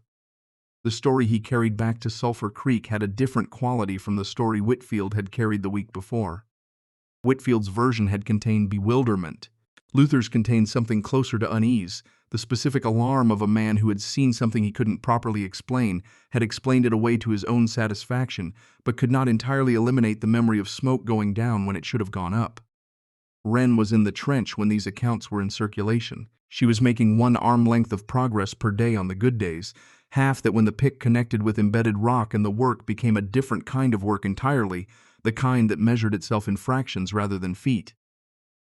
Speaker 3: The story he carried back to Sulphur Creek had a different quality from the story Whitfield had carried the week before. Whitfield's version had contained bewilderment. Luther's contained something closer to unease, the specific alarm of a man who had seen something he couldn't properly explain, had explained it away to his own satisfaction, but could not entirely eliminate the memory of smoke going down when it should have gone up. Wren was in the trench when these accounts were in circulation. She was making 1 arm length of progress per day on the good days, half that when the pick connected with embedded rock and the work became a different kind of work entirely, the kind that measured itself in fractions rather than feet.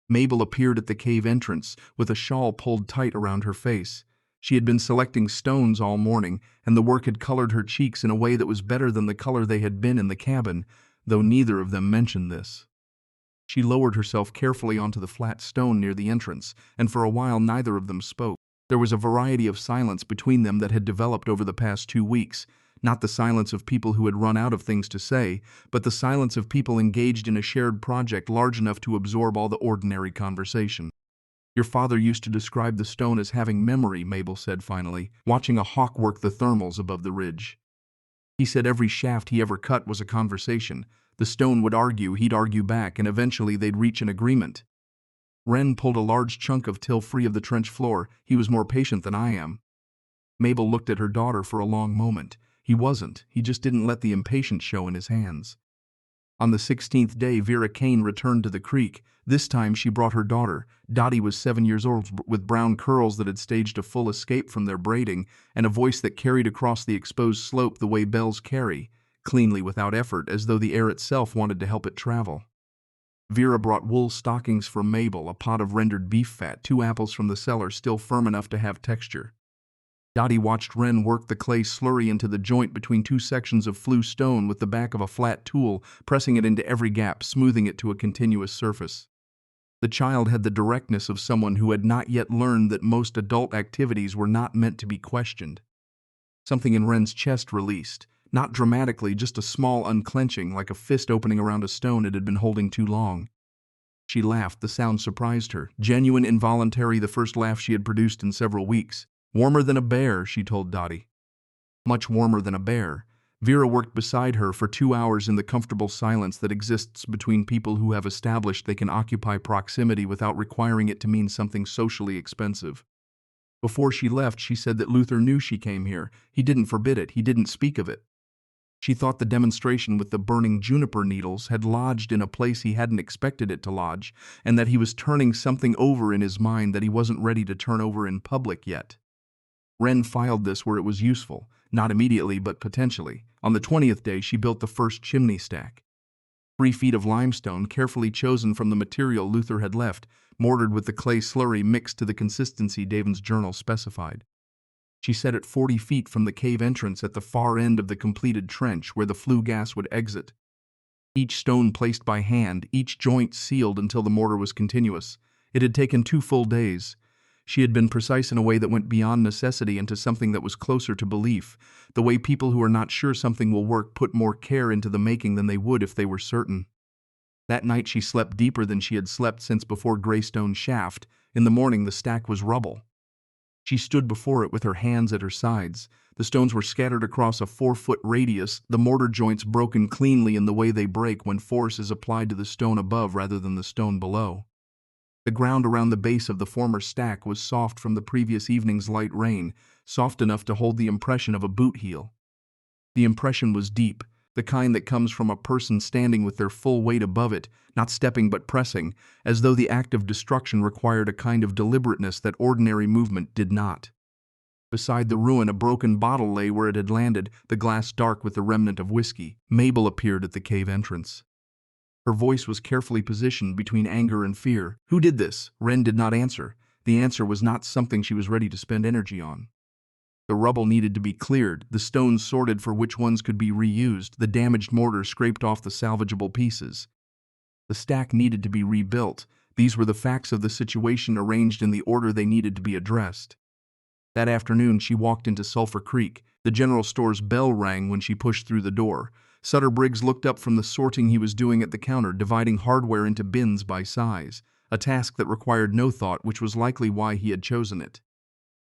Speaker 3: Mabel appeared at the cave entrance with a shawl pulled tight around her face. She had been selecting stones all morning, and the work had colored her cheeks in a way that was better than the color they had been in the cabin, though neither of them mentioned this. She lowered herself carefully onto the flat stone near the entrance, and for a while neither of them spoke. There was a variety of silence between them that had developed over the past 2 weeks, not the silence of people who had run out of things to say, but the silence of people engaged in a shared project large enough to absorb all the ordinary conversation. "Your father used to describe the stone as having memory," Mabel said finally, watching a hawk work the thermals above the ridge. "He said every shaft he ever cut was a conversation. The stone would argue, he'd argue back, and eventually they'd reach an agreement." Wren pulled a large chunk of till free of the trench floor. "He was more patient than I am." Mabel looked at her daughter for a long moment. He wasn't. He just didn't let the impatience show in his hands. On the 16th day, Vera Kane returned to the creek. This time she brought her daughter. Dottie was 7 years old, with brown curls that had staged a full escape from their braiding, and a voice that carried across the exposed slope the way bells carry, cleanly without effort, as though the air itself wanted to help it travel. Vera brought wool stockings for Mabel, a pot of rendered beef fat, 2 apples from the cellar still firm enough to have texture. Dottie watched Wren work the clay slurry into the joint between 2 sections of flue stone with the back of a flat tool, pressing it into every gap, smoothing it to a continuous surface. The child had the directness of someone who had not yet learned that most adult activities were not meant to be questioned. Something in Wren's chest released. Not dramatically, just a small unclenching, like a fist opening around a stone it had been holding too long. She laughed. The sound surprised her. Genuine, involuntary, the first laugh she had produced in several weeks. "Warmer than a bear," she told Dottie. Much warmer than a bear. Vera worked beside her for 2 hours in the comfortable silence that exists between people who have established they can occupy proximity without requiring it to mean something socially expensive. Before she left, she said that Luther knew she came here. He didn't forbid it. He didn't speak of it. She thought the demonstration with the burning juniper needles had lodged in a place he hadn't expected it to lodge, and that he was turning something over in his mind that he wasn't ready to turn over in public yet. Wren filed this where it was useful, not immediately but potentially. On the 20th day, she built the first chimney stack. 3 feet of limestone, carefully chosen from the material Luther had left, mortared with the clay slurry mixed to the consistency Davin's journal specified. She set it 40 feet from the cave entrance at the far end of the completed trench where the flue gas would exit. Each stone placed by hand, each joint sealed until the mortar was continuous. It had taken 2 full days. She had been precise in a way that went beyond necessity into something that was closer to belief, the way people who are not sure something will work put more care into the making than they would if they were certain. That night she slept deeper than she had slept since before Greystone Shaft. In the morning the stack was rubble. She stood before it with her hands at her sides. The stones were scattered across a 4-foot radius, the mortar joints broken cleanly in the way they break when force is applied to the stone above rather than the stone below. The ground around the base of the former stack was soft from the previous evening's light rain, soft enough to hold the impression of a boot heel. The impression was deep, the kind that comes from a person standing with their full weight above it, not stepping but pressing, as though the act of destruction required a kind of deliberateness that ordinary movement did not. Beside the ruin, a broken bottle lay where it had landed, the glass dark with the remnant of whiskey. Mabel appeared at the cave entrance. Her voice was carefully positioned between anger and fear. Who did this? Wren did not answer. The answer was not something she was ready to spend energy on. The rubble needed to be cleared, the stones sorted for which ones could be reused, the damaged mortar scraped off the salvageable pieces. The stack needed to be rebuilt. These were the facts of the situation arranged in the order they needed to be addressed. That afternoon she walked into Sulphur Creek. The general store's bell rang when she pushed through the door. Sutter Briggs looked up from the sorting he was doing at the counter, dividing hardware into bins by size, a task that required no thought, which was likely why he had chosen it.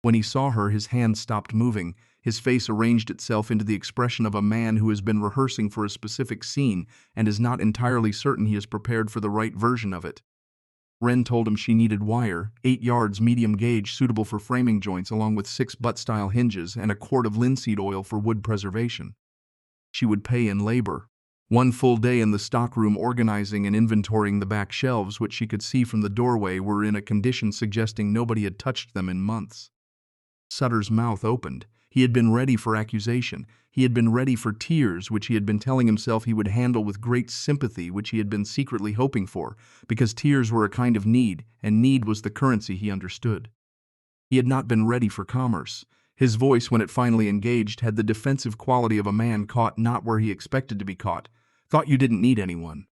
Speaker 3: When he saw her, his hand stopped moving. His face arranged itself into the expression of a man who has been rehearsing for a specific scene and is not entirely certain he is prepared for the right version of it. Wren told him she needed wire, 8 yards medium gauge suitable for framing joints along with 6 butt-style hinges and a quart of linseed oil for wood preservation. She would pay in labor. 1 full day in the stockroom organizing and inventorying the back shelves, which she could see from the doorway were in a condition suggesting nobody had touched them in months. Sutter's mouth opened. He had been ready for accusation. He had been ready for tears, which he had been telling himself he would handle with great sympathy, which he had been secretly hoping for, because tears were a kind of need, and need was the currency he understood. He had not been ready for commerce. His voice, when it finally engaged, had the defensive quality of a man caught not where he expected to be caught. Thought you didn't need anyone.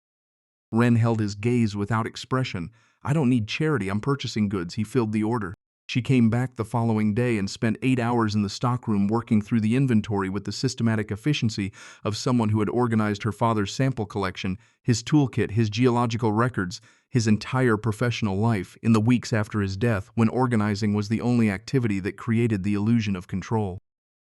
Speaker 3: Wren held his gaze without expression. I don't need charity, I'm purchasing goods. He filled the order. She came back the following day and spent 8 hours in the stockroom working through the inventory with the systematic efficiency of someone who had organized her father's sample collection, his toolkit, his geological records, his entire professional life in the weeks after his death, when organizing was the only activity that created the illusion of control.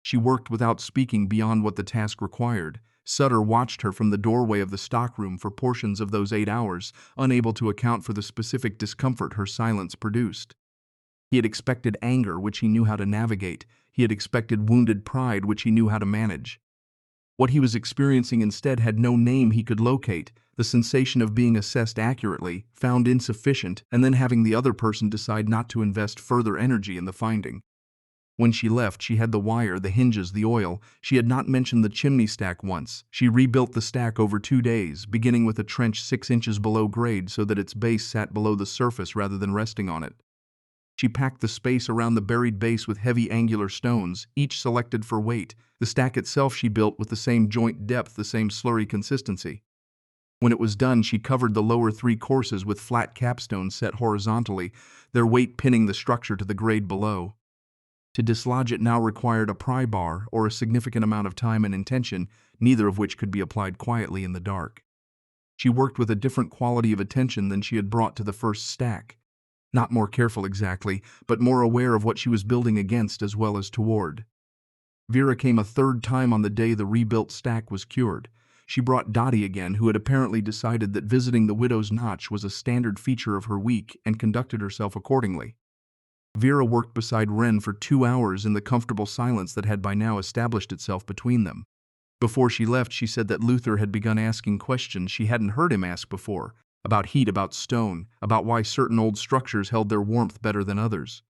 Speaker 3: She worked without speaking beyond what the task required. Sutter watched her from the doorway of the stockroom for portions of those 8 hours, unable to account for the specific discomfort her silence produced. He had expected anger, which he knew how to navigate. He had expected wounded pride, which he knew how to manage. What he was experiencing instead had no name he could locate, the sensation of being assessed accurately, found insufficient, and then having the other person decide not to invest further energy in the finding. When she left, she had the wire, the hinges, the oil. She had not mentioned the chimney stack once. She rebuilt the stack over 2 days, beginning with a trench 6 inches below grade so that its base sat below the surface rather than resting on it. She packed the space around the buried base with heavy angular stones, each selected for weight. The stack itself she built with the same joint depth, the same slurry consistency. When it was done, she covered the lower 3 courses with flat capstones set horizontally, their weight pinning the structure to the grade below. To dislodge it now required a pry bar or a significant amount of time and intention, neither of which could be applied quietly in the dark. She worked with a different quality of attention than she had brought to the first stack. Not more careful exactly, but more aware of what she was building against as well as toward. Vera came a 3rd time on the day the rebuilt stack was cured. She brought Dottie again, who had apparently decided that visiting the widow's notch was a standard feature of her week and conducted herself accordingly. Vera worked beside Wren for 2 hours in the comfortable silence that had by now established itself between them. Before she left, she said that Luther had begun asking questions she hadn't heard him ask before. About heat, about stone, about why certain old structures held their warmth better than others.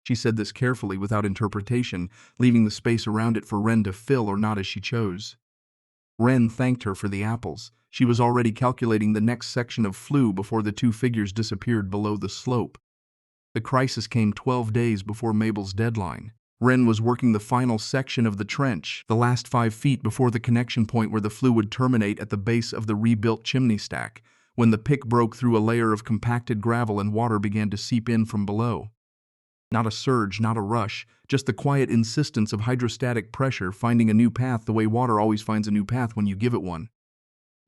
Speaker 3: She said this carefully, without interpretation, leaving the space around it for Wren to fill or not as she chose. Wren thanked her for the apples. She was already calculating the next section of flue before the two figures disappeared below the slope. The crisis came 12 days before Mabel's deadline. Wren was working the final section of the trench, the last 5 feet before the connection point where the flue would terminate at the base of the rebuilt chimney stack, when the pick broke through a layer of compacted gravel and water began to seep in from below. Not a surge, not a rush, just the quiet insistence of hydrostatic pressure finding a new path the way water always finds a new path when you give it one.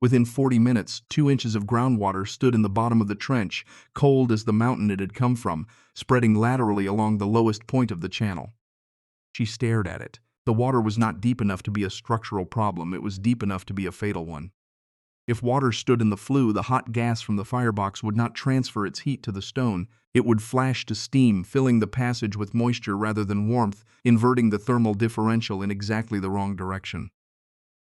Speaker 3: Within 40 minutes, 2 inches of groundwater stood in the bottom of the trench, cold as the mountain it had come from, spreading laterally along the lowest point of the channel. She stared at it. The water was not deep enough to be a structural problem, it was deep enough to be a fatal one. If water stood in the flue, the hot gas from the firebox would not transfer its heat to the stone. It would flash to steam, filling the passage with moisture rather than warmth, inverting the thermal differential in exactly the wrong direction.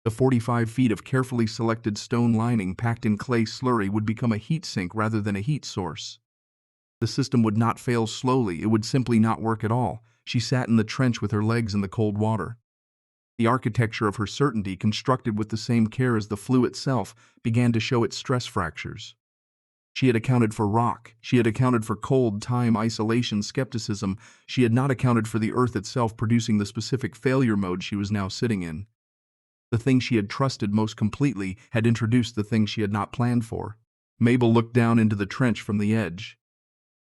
Speaker 3: The 45 feet of carefully selected stone lining packed in clay slurry would become a heat sink rather than a heat source. The system would not fail slowly, it would simply not work at all. She sat in the trench with her legs in the cold water. The architecture of her certainty, constructed with the same care as the flue itself, began to show its stress fractures. She had accounted for rock, she had accounted for cold, time, isolation, skepticism. She had not accounted for the earth itself producing the specific failure mode she was now sitting in. The thing she had trusted most completely had introduced the thing she had not planned for. Mabel looked down into the trench from the edge.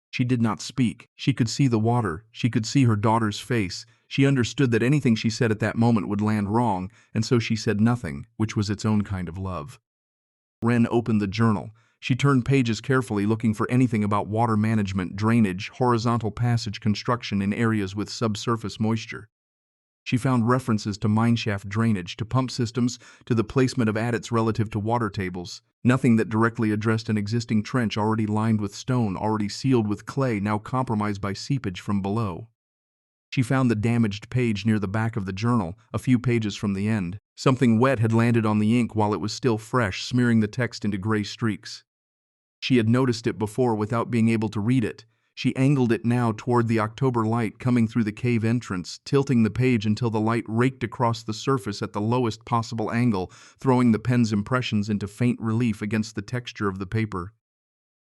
Speaker 3: She did not speak. She could see the water. She could see her daughter's face. She understood that anything she said at that moment would land wrong, and so she said nothing, which was its own kind of love. Wren opened the journal. She turned pages carefully, looking for anything about water management, drainage, horizontal passage construction in areas with subsurface moisture. She found references to mineshaft drainage, to pump systems, to the placement of adits relative to water tables. Nothing that directly addressed an existing trench already lined with stone, already sealed with clay, now compromised by seepage from below. She found the damaged page near the back of the journal, a few pages from the end. Something wet had landed on the ink while it was still fresh, smearing the text into gray streaks. She had noticed it before without being able to read it. She angled it now toward the October light coming through the cave entrance, tilting the page until the light raked across the surface at the lowest possible angle, throwing the pen's impressions into faint relief against the texture of the paper.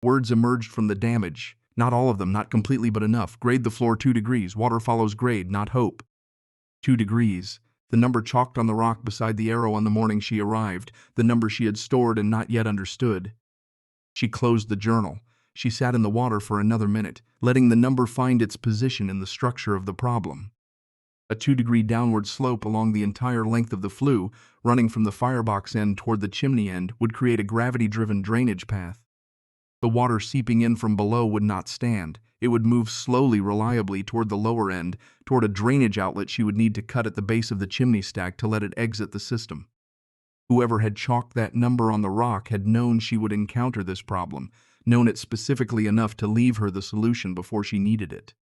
Speaker 3: Words emerged from the damage. Not all of them, not completely, but enough. Grade the floor 2 degrees. Water follows grade, not hope. 2 degrees. The number chalked on the rock beside the arrow on the morning she arrived. The number she had stored and not yet understood. She closed the journal. She sat in the water for another minute, letting the number find its position in the structure of the problem. A 2-degree downward slope along the entire length of the flue, running from the firebox end toward the chimney end, would create a gravity-driven drainage path. The water seeping in from below would not stand. It would move slowly, reliably toward the lower end, toward a drainage outlet she would need to cut at the base of the chimney stack to let it exit the system. Whoever had chalked that number on the rock had known she would encounter this problem, known it specifically enough to leave her the solution before she needed it.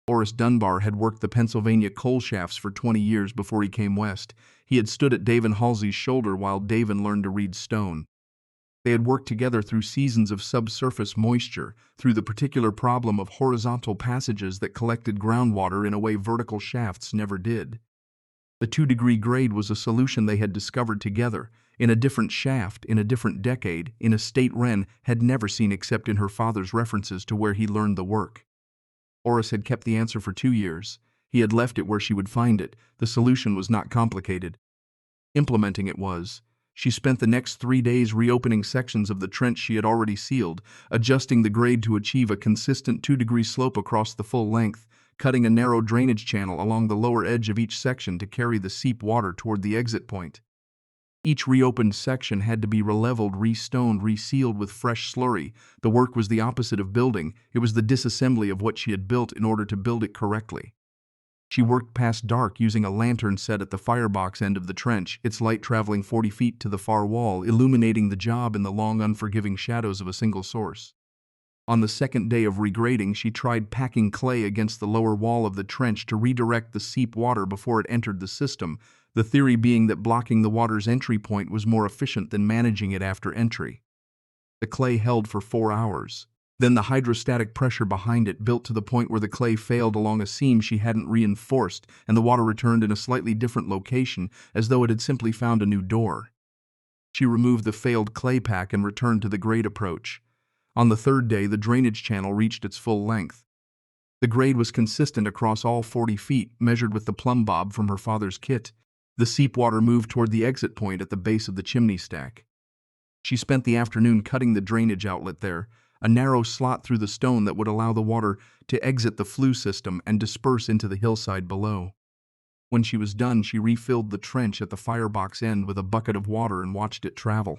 Speaker 3: Horace Dunbar had worked the Pennsylvania coal shafts for 20 years before he came west. He had stood at Wren Halsey's shoulder while Wren learned to read stone. They had worked together through seasons of subsurface moisture, through the particular problem of horizontal passages that collected groundwater in a way vertical shafts never did. The 2-degree grade was a solution they had discovered together, in a different shaft, in a different decade, in a state Wren had never seen except in her father's references to where he learned the work. Horace had kept the answer for 2 years. He had left it where she would find it. The solution was not complicated. Implementing it was. She spent the next 3 days reopening sections of the trench she had already sealed, adjusting the grade to achieve a consistent 2-degree slope across the full length, cutting a narrow drainage channel along the lower edge of each section to carry the seep water toward the exit point. Each reopened section had to be releveled, restoned, resealed with fresh slurry. The work was the opposite of building. It was the disassembly of what she had built in order to build it correctly. She worked past dark using a lantern set at the firebox end of the trench, its light traveling 40 feet to the far wall, illuminating the job in the long, unforgiving shadows of a single source. On the second day of regrading, she tried packing clay against the lower wall of the trench to redirect the seep water before it entered the system, the theory being that blocking the water's entry point was more efficient than managing it after entry. The clay held for 4 hours. Then the hydrostatic pressure behind it built to the point where the clay failed along a seam she hadn't reinforced, and the water returned in a slightly different location, as though it had simply found a new door. She removed the failed clay pack and returned to the grade approach. On the third day, the drainage channel reached its full length. The grade was consistent across all 40 feet, measured with the plumb bob from her father's kit. The seep water moved toward the exit point at the base of the chimney stack. She spent the afternoon cutting the drainage outlet there, a narrow slot through the stone that would allow the water to exit the flue system and disperse into the hillside below. When she was done, she refilled the trench at the firebox end with a bucket of water and watched it travel.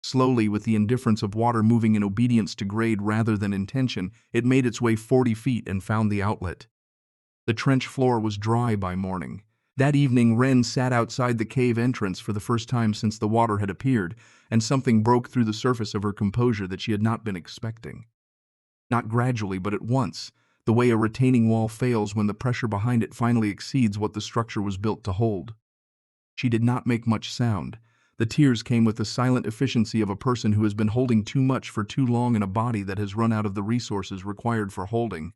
Speaker 3: Slowly, with the indifference of water moving in obedience to grade rather than intention, it made its way 40 feet and found the outlet. The trench floor was dry by morning. That evening, Wren sat outside the cave entrance for the first time since the water had appeared, and something broke through the surface of her composure that she had not been expecting. Not gradually, but at once, the way a retaining wall fails when the pressure behind it finally exceeds what the structure was built to hold. She did not make much sound. The tears came with the silent efficiency of a person who has been holding too much for too long in a body that has run out of the resources required for holding.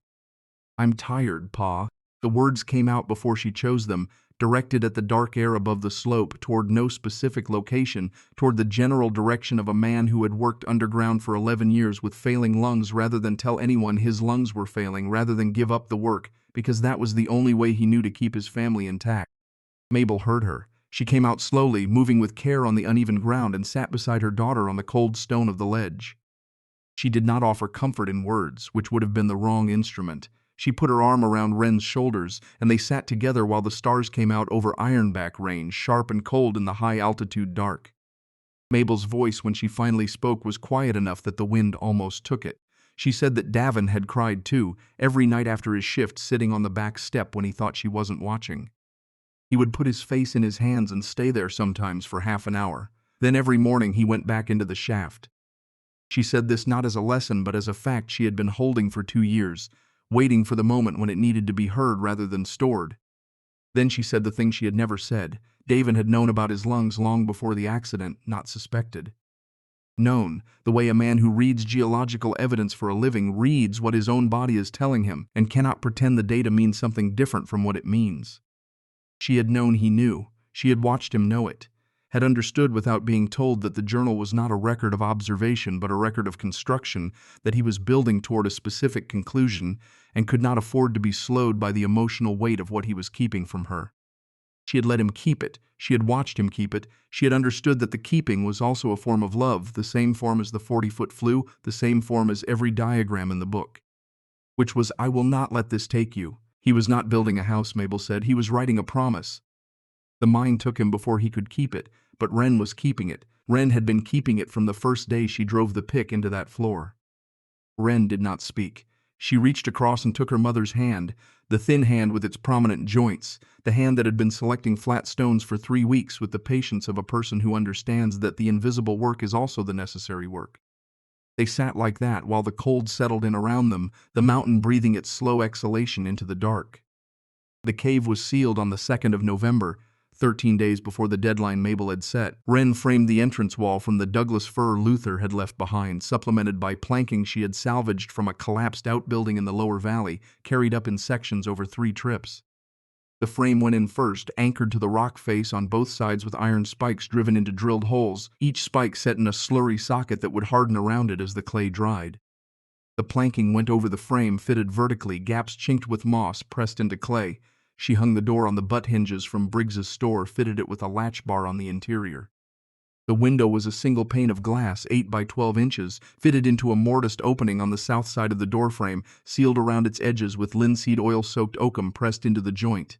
Speaker 3: "I'm tired, Pa." The words came out before she chose them, directed at the dark air above the slope, toward no specific location, toward the general direction of a man who had worked underground for 11 years with failing lungs rather than tell anyone his lungs were failing, rather than give up the work, because that was the only way he knew to keep his family intact. Mabel heard her. She came out slowly, moving with care on the uneven ground, and sat beside her daughter on the cold stone of the ledge. She did not offer comfort in words, which would have been the wrong instrument. She put her arm around Wren's shoulders, and they sat together while the stars came out over Ironback Range, sharp and cold in the high-altitude dark. Mabel's voice, when she finally spoke, was quiet enough that the wind almost took it. She said that Davin had cried too, every night after his shift, sitting on the back step when he thought she wasn't watching. He would put his face in his hands and stay there sometimes for half an hour. Then every morning he went back into the shaft. She said this not as a lesson but as a fact she had been holding for 2 years, waiting for the moment when it needed to be heard rather than stored. Then she said the thing she had never said. Davin had known about his lungs long before the accident, not suspected. Known, the way a man who reads geological evidence for a living reads what his own body is telling him and cannot pretend the data means something different from what it means. She had known he knew. She had watched him know it. Had understood without being told that the journal was not a record of observation but a record of construction, that he was building toward a specific conclusion and could not afford to be slowed by the emotional weight of what he was keeping from her. She had let him keep it. She had watched him keep it. She had understood that the keeping was also a form of love, the same form as the 40-foot flue, the same form as every diagram in the book. Which was, "I will not let this take you." He was not building a house, Mabel said. He was writing a promise. The mind took him before he could keep it, but Wren was keeping it. Wren had been keeping it from the first day she drove the pick into that floor. Wren did not speak. She reached across and took her mother's hand, the thin hand with its prominent joints, the hand that had been selecting flat stones for 3 weeks with the patience of a person who understands that the invisible work is also the necessary work. They sat like that while the cold settled in around them, the mountain breathing its slow exhalation into the dark. The cave was sealed on the 2nd of November, 13 days before the deadline Mabel had set. Wren framed the entrance wall from the Douglas fir Luther had left behind, supplemented by planking she had salvaged from a collapsed outbuilding in the lower valley, carried up in sections over 3 trips. The frame went in first, anchored to the rock face on both sides with iron spikes driven into drilled holes, each spike set in a slurry socket that would harden around it as the clay dried. The planking went over the frame, fitted vertically, gaps chinked with moss pressed into clay. She hung the door on the butt hinges from Briggs's store, fitted it with a latch bar on the interior. The window was a single pane of glass, 8 by 12 inches, fitted into a mortised opening on the south side of the doorframe, sealed around its edges with linseed oil-soaked oakum pressed into the joint.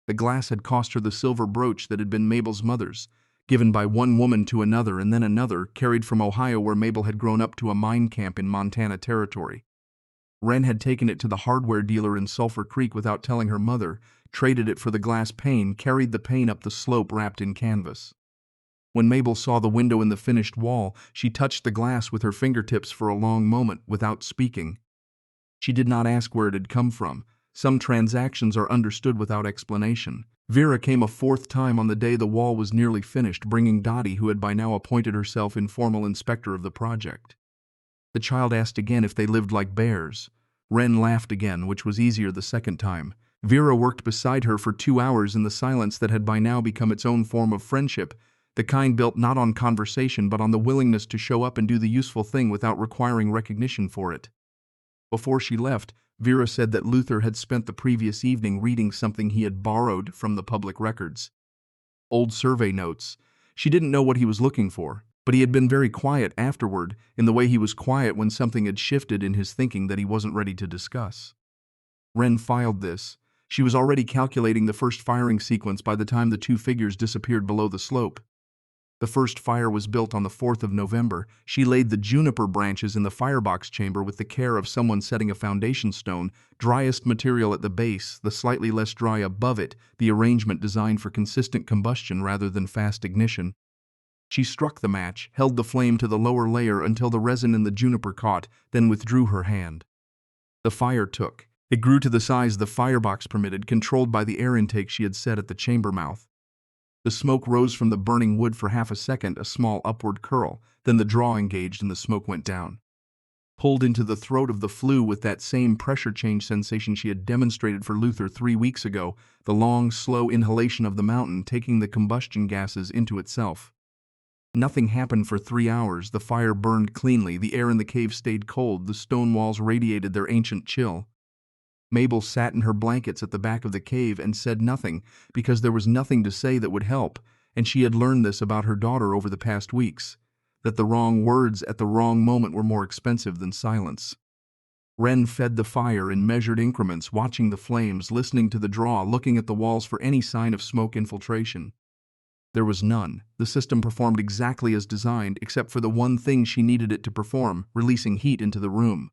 Speaker 3: The glass had cost her the silver brooch that had been Mabel's mother's, given by one woman to another and then another, carried from Ohio where Mabel had grown up to a mine camp in Montana Territory. Wren had taken it to the hardware dealer in Sulphur Creek without telling her mother, traded it for the glass pane, carried the pane up the slope wrapped in canvas. When Mabel saw the window in the finished wall, she touched the glass with her fingertips for a long moment without speaking. She did not ask where it had come from. Some transactions are understood without explanation. Vera came a 4th time on the day the wall was nearly finished, bringing Dottie, who had by now appointed herself informal inspector of the project. The child asked again if they lived like bears. Wren laughed again, which was easier the 2nd time. Vera worked beside her for 2 hours in the silence that had by now become its own form of friendship. the kind built not on conversation but on the willingness to show up and do the useful thing without requiring recognition for it. Before she left, Vera said that Luther had spent the previous evening reading something he had borrowed from the public records. Old survey notes. She didn't know what he was looking for, but he had been very quiet afterward, in the way he was quiet when something had shifted in his thinking that he wasn't ready to discuss. Wren filed this. She was already calculating the first firing sequence by the time the two figures disappeared below the slope. The first fire was built on the 4th of November. She laid the juniper branches in the firebox chamber with the care of someone setting a foundation stone, driest material at the base, the slightly less dry above it, the arrangement designed for consistent combustion rather than fast ignition. She struck the match, held the flame to the lower layer until the resin in the juniper caught, then withdrew her hand. The fire took. It grew to the size the firebox permitted, controlled by the air intake she had set at the chamber mouth. The smoke rose from the burning wood for half a second, a small upward curl, then the draw engaged and the smoke went down. Pulled into the throat of the flue with that same pressure change sensation she had demonstrated for Luther 3 weeks ago, the long, slow inhalation of the mountain taking the combustion gases into itself. Nothing happened for 3 hours. The fire burned cleanly, the air in the cave stayed cold, the stone walls radiated their ancient chill. Mabel sat in her blankets at the back of the cave and said nothing, because there was nothing to say that would help, and she had learned this about her daughter over the past weeks, that the wrong words at the wrong moment were more expensive than silence. Wren fed the fire in measured increments, watching the flames, listening to the draw, looking at the walls for any sign of smoke infiltration. There was none. The system performed exactly as designed, except for the one thing she needed it to perform, releasing heat into the room.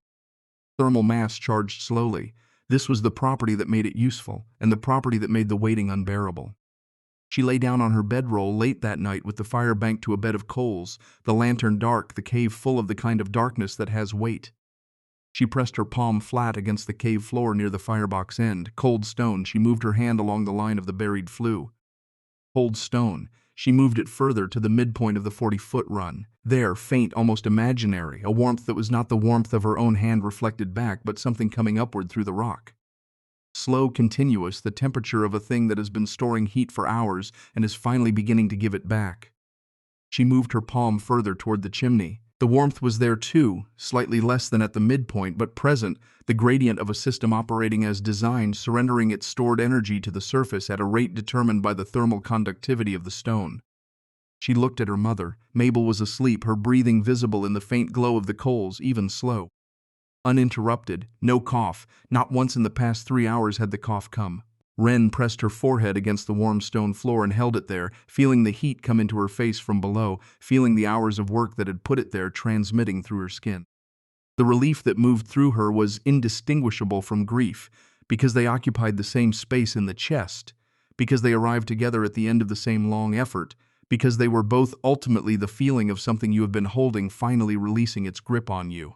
Speaker 3: Thermal mass charged slowly. This was the property that made it useful, and the property that made the waiting unbearable. She lay down on her bedroll late that night with the fire banked to a bed of coals, the lantern dark, the cave full of the kind of darkness that has weight. She pressed her palm flat against the cave floor near the firebox end. Cold stone. She moved her hand along the line of the buried flue. Cold stone. She moved it further to the midpoint of the 40-foot run. There, faint, almost imaginary, a warmth that was not the warmth of her own hand reflected back, but something coming upward through the rock. Slow, continuous, the temperature of a thing that has been storing heat for hours and is finally beginning to give it back. She moved her palm further toward the chimney. The warmth was there too, slightly less than at the midpoint, but present, the gradient of a system operating as designed, surrendering its stored energy to the surface at a rate determined by the thermal conductivity of the stone. She looked at her mother. Mabel was asleep, her breathing visible in the faint glow of the coals, even slow. Uninterrupted, no cough. Not once in the past 3 hours had the cough come. Wren pressed her forehead against the warm stone floor and held it there, feeling the heat come into her face from below, feeling the hours of work that had put it there transmitting through her skin. The relief that moved through her was indistinguishable from grief, because they occupied the same space in the chest, because they arrived together at the end of the same long effort, because they were both ultimately the feeling of something you have been holding finally releasing its grip on you.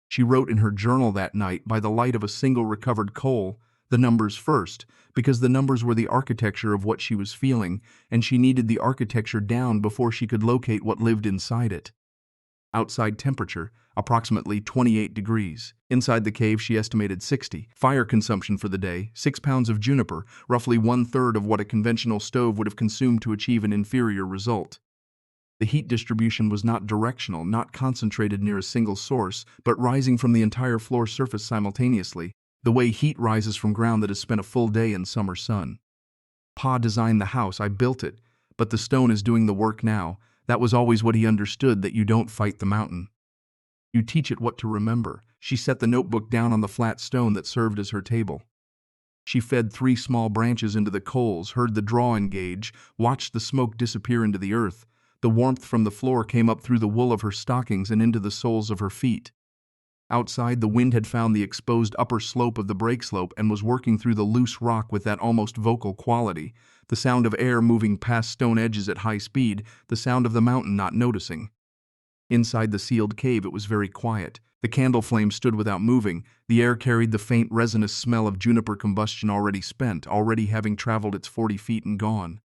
Speaker 3: She wrote in her journal that night, by the light of a single recovered coal, the numbers first, because the numbers were the architecture of what she was feeling, and she needed the architecture down before she could locate what lived inside it. Outside temperature, approximately 28 degrees. Inside the cave she estimated 60. Fire consumption for the day, 6 pounds of juniper, roughly 1/3 of what a conventional stove would have consumed to achieve an inferior result. The heat distribution was not directional, not concentrated near a single source, but rising from the entire floor surface simultaneously, the way heat rises from ground that has spent a full day in summer sun. Pa designed the house, I built it, but the stone is doing the work now. That was always what he understood, that you don't fight the mountain. You teach it what to remember. She set the notebook down on the flat stone that served as her table. She fed 3 small branches into the coals, heard the draw engage, watched the smoke disappear into the earth. The warmth from the floor came up through the wool of her stockings and into the soles of her feet. Outside, the wind had found the exposed upper slope of the break slope and was working through the loose rock with that almost vocal quality, the sound of air moving past stone edges at high speed, the sound of the mountain not noticing. Inside the sealed cave it was very quiet. The candle flame stood without moving. The air carried the faint resinous smell of juniper combustion already spent, already having traveled its 40 feet and gone.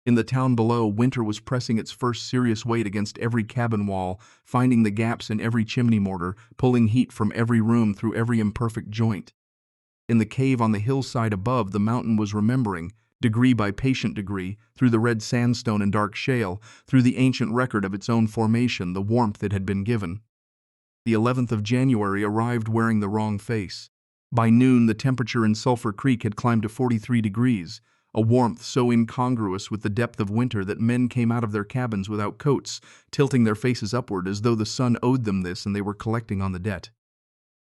Speaker 3: In the town below, winter was pressing its first serious weight against every cabin wall, finding the gaps in every chimney mortar, pulling heat from every room through every imperfect joint. In the cave on the hillside above, the mountain was remembering, degree by patient degree, through the red sandstone and dark shale, through the ancient record of its own formation, the warmth it had been given. The 11th of January arrived wearing the wrong face. By noon, the temperature in Sulphur Creek had climbed to 43 degrees, a warmth so incongruous with the depth of winter that men came out of their cabins without coats, tilting their faces upward as though the sun owed them this and they were collecting on the debt.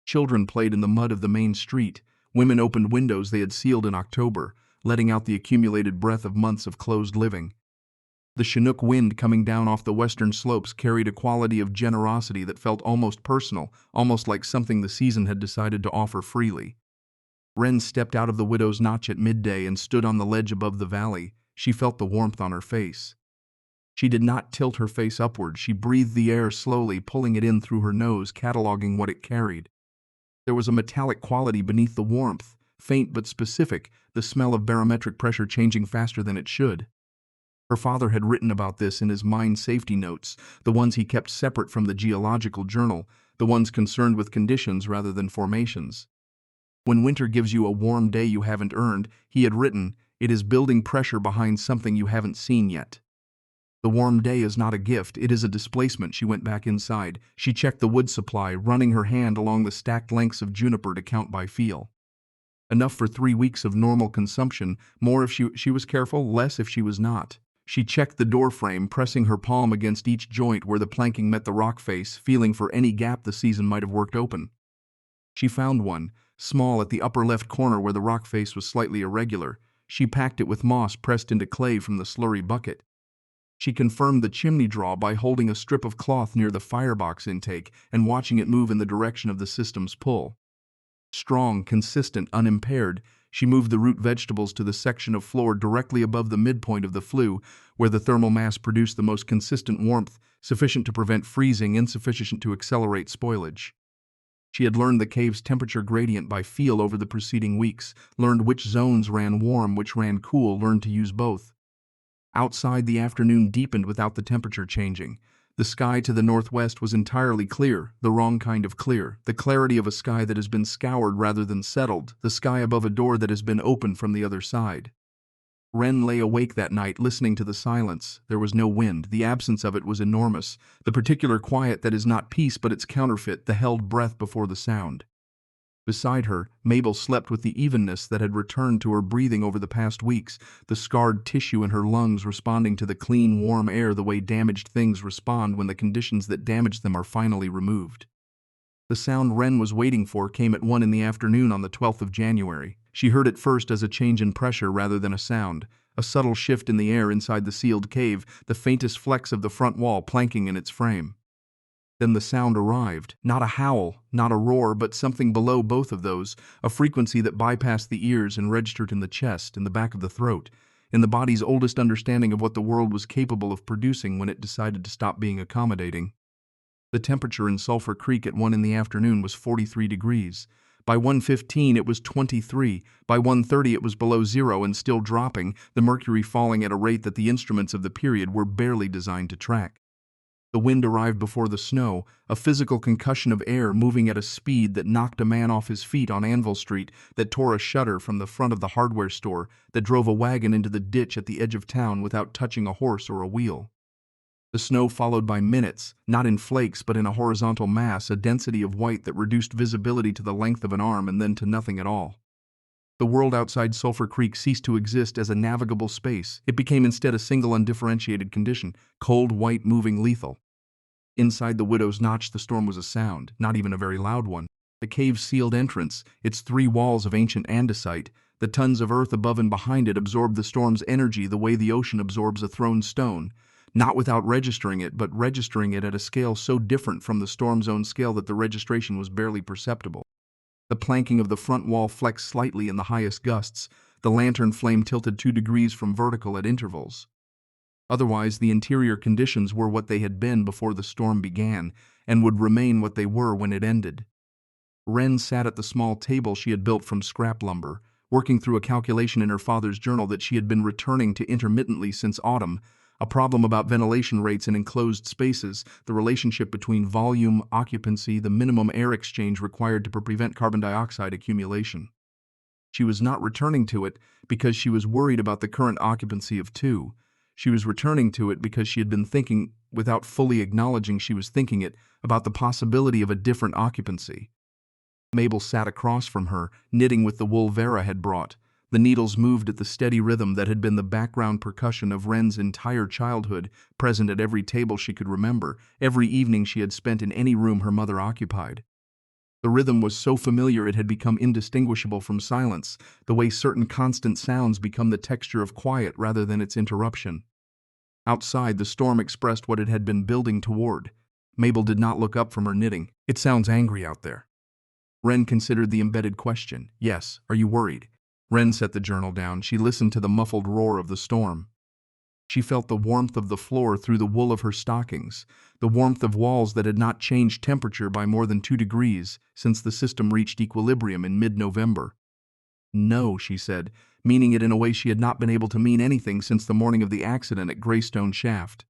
Speaker 3: Children played in the mud of the main street. Women opened windows they had sealed in October, letting out the accumulated breath of months of closed living. The Chinook wind coming down off the western slopes carried a quality of generosity that felt almost personal, almost like something the season had decided to offer freely. Wren stepped out of the widow's notch at midday and stood on the ledge above the valley. She felt the warmth on her face. She did not tilt her face upward. She breathed the air slowly, pulling it in through her nose, cataloging what it carried. There was a metallic quality beneath the warmth, faint but specific, the smell of barometric pressure changing faster than it should. Her father had written about this in his mine safety notes, the ones he kept separate from the geological journal, the ones concerned with conditions rather than formations. When winter gives you a warm day you haven't earned, he had written, it is building pressure behind something you haven't seen yet. The warm day is not a gift, it is a displacement. She went back inside. She checked the wood supply, running her hand along the stacked lengths of juniper to count by feel. Enough for 3 weeks of normal consumption, more if she was careful, less if she was not. She checked the door frame, pressing her palm against each joint where the planking met the rock face, feeling for any gap the season might have worked open. She found one, small at the upper left corner where the rock face was slightly irregular. She packed it with moss pressed into clay from the slurry bucket. She confirmed the chimney draw by holding a strip of cloth near the firebox intake and watching it move in the direction of the system's pull. Strong, consistent, unimpaired, she moved the root vegetables to the section of floor directly above the midpoint of the flue, where the thermal mass produced the most consistent warmth, sufficient to prevent freezing, insufficient to accelerate spoilage. She had learned the cave's temperature gradient by feel over the preceding weeks, learned which zones ran warm, which ran cool, learned to use both. Outside, the afternoon deepened without the temperature changing. The sky to the northwest was entirely clear, the wrong kind of clear, the clarity of a sky that has been scoured rather than settled, the sky above a door that has been opened from the other side. Wren lay awake that night, listening to the silence. There was no wind. The absence of it was enormous. The particular quiet that is not peace but its counterfeit, the held breath before the sound. Beside her, Mabel slept with the evenness that had returned to her breathing over the past weeks, the scarred tissue in her lungs responding to the clean, warm air the way damaged things respond when the conditions that damage them are finally removed. The sound Wren was waiting for came at 1 in the afternoon on the 12th of January. She heard it first as a change in pressure rather than a sound, a subtle shift in the air inside the sealed cave, the faintest flex of the front wall planking in its frame. Then the sound arrived, not a howl, not a roar, but something below both of those, a frequency that bypassed the ears and registered in the chest, in the back of the throat, in the body's oldest understanding of what the world was capable of producing when it decided to stop being accommodating. The temperature in Sulphur Creek at 1 in the afternoon was 43 degrees. By 1:15 it was 23, by 1:30 it was below zero and still dropping, the mercury falling at a rate that the instruments of the period were barely designed to track. The wind arrived before the snow, a physical concussion of air moving at a speed that knocked a man off his feet on Anvil Street, that tore a shutter from the front of the hardware store, that drove a wagon into the ditch at the edge of town without touching a horse or a wheel. The snow followed by minutes, not in flakes but in a horizontal mass, a density of white that reduced visibility to the length of an arm and then to nothing at all. The world outside Sulphur Creek ceased to exist as a navigable space. It became instead a single undifferentiated condition, cold, white, moving, lethal. Inside the widow's notch the storm was a sound, not even a very loud one. The cave's sealed entrance, its 3 walls of ancient andesite, the tons of earth above and behind it absorbed the storm's energy the way the ocean absorbs a thrown stone, not without registering it, but registering it at a scale so different from the storm's own scale that the registration was barely perceptible. The planking of the front wall flexed slightly in the highest gusts, the lantern flame tilted 2 degrees from vertical at intervals. Otherwise, the interior conditions were what they had been before the storm began, and would remain what they were when it ended. Wren sat at the small table she had built from scrap lumber, working through a calculation in her father's journal that she had been returning to intermittently since autumn, a problem about ventilation rates in enclosed spaces, the relationship between volume, occupancy, the minimum air exchange required to prevent carbon dioxide accumulation. She was not returning to it because she was worried about the current occupancy of 2. She was returning to it because she had been thinking, without fully acknowledging she was thinking it, about the possibility of a different occupancy. Mabel sat across from her, knitting with the wool Vera had brought. The needles moved at the steady rhythm that had been the background percussion of Wren's entire childhood, present at every table she could remember, every evening she had spent in any room her mother occupied. The rhythm was so familiar it had become indistinguishable from silence, the way certain constant sounds become the texture of quiet rather than its interruption. Outside, the storm expressed what it had been building toward. Mabel did not look up from her knitting. "It sounds angry out there." Wren considered the embedded question. "Yes, are you worried?" Wren set the journal down. She listened to the muffled roar of the storm. She felt the warmth of the floor through the wool of her stockings, the warmth of walls that had not changed temperature by more than 2 degrees since the system reached equilibrium in mid-November. "No," she said, meaning it in a way she had not been able to mean anything since the morning of the accident at Greystone Shaft.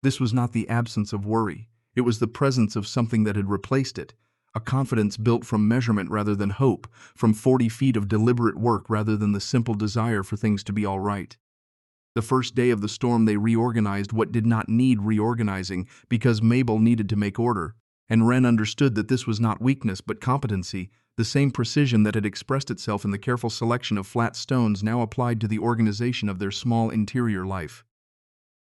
Speaker 3: This was not the absence of worry. It was the presence of something that had replaced it, a confidence built from measurement rather than hope, from 40 feet of deliberate work rather than the simple desire for things to be all right. The first day of the storm they reorganized what did not need reorganizing because Mabel needed to make order, and Wren understood that this was not weakness but competency, the same precision that had expressed itself in the careful selection of flat stones now applied to the organization of their small interior life.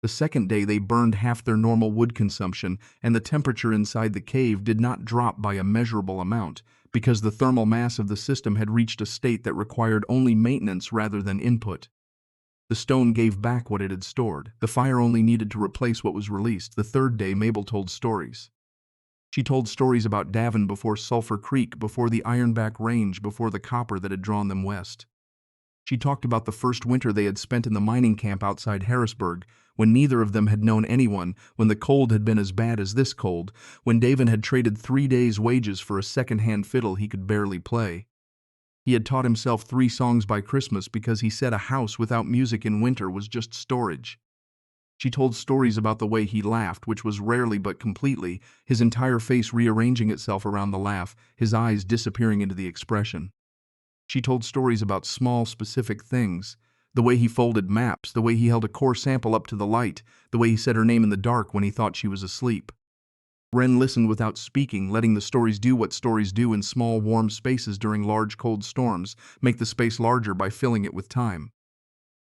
Speaker 3: The second day they burned half their normal wood consumption, and the temperature inside the cave did not drop by a measurable amount, because the thermal mass of the system had reached a state that required only maintenance rather than input. The stone gave back what it had stored. The fire only needed to replace what was released. The third day, Mabel told stories. She told stories about Davin before Sulphur Creek, before the Ironback Range, before the copper that had drawn them west. She talked about the first winter they had spent in the mining camp outside Harrisburg, when neither of them had known anyone, when the cold had been as bad as this cold, when Davin had traded 3 days' wages for a second-hand fiddle he could barely play. He had taught himself 3 songs by Christmas because he said a house without music in winter was just storage. She told stories about the way he laughed, which was rarely but completely, his entire face rearranging itself around the laugh, his eyes disappearing into the expression. She told stories about small, specific things, the way he folded maps, the way he held a core sample up to the light, the way he said her name in the dark when he thought she was asleep. Wren listened without speaking, letting the stories do what stories do in small, warm spaces during large, cold storms, make the space larger by filling it with time.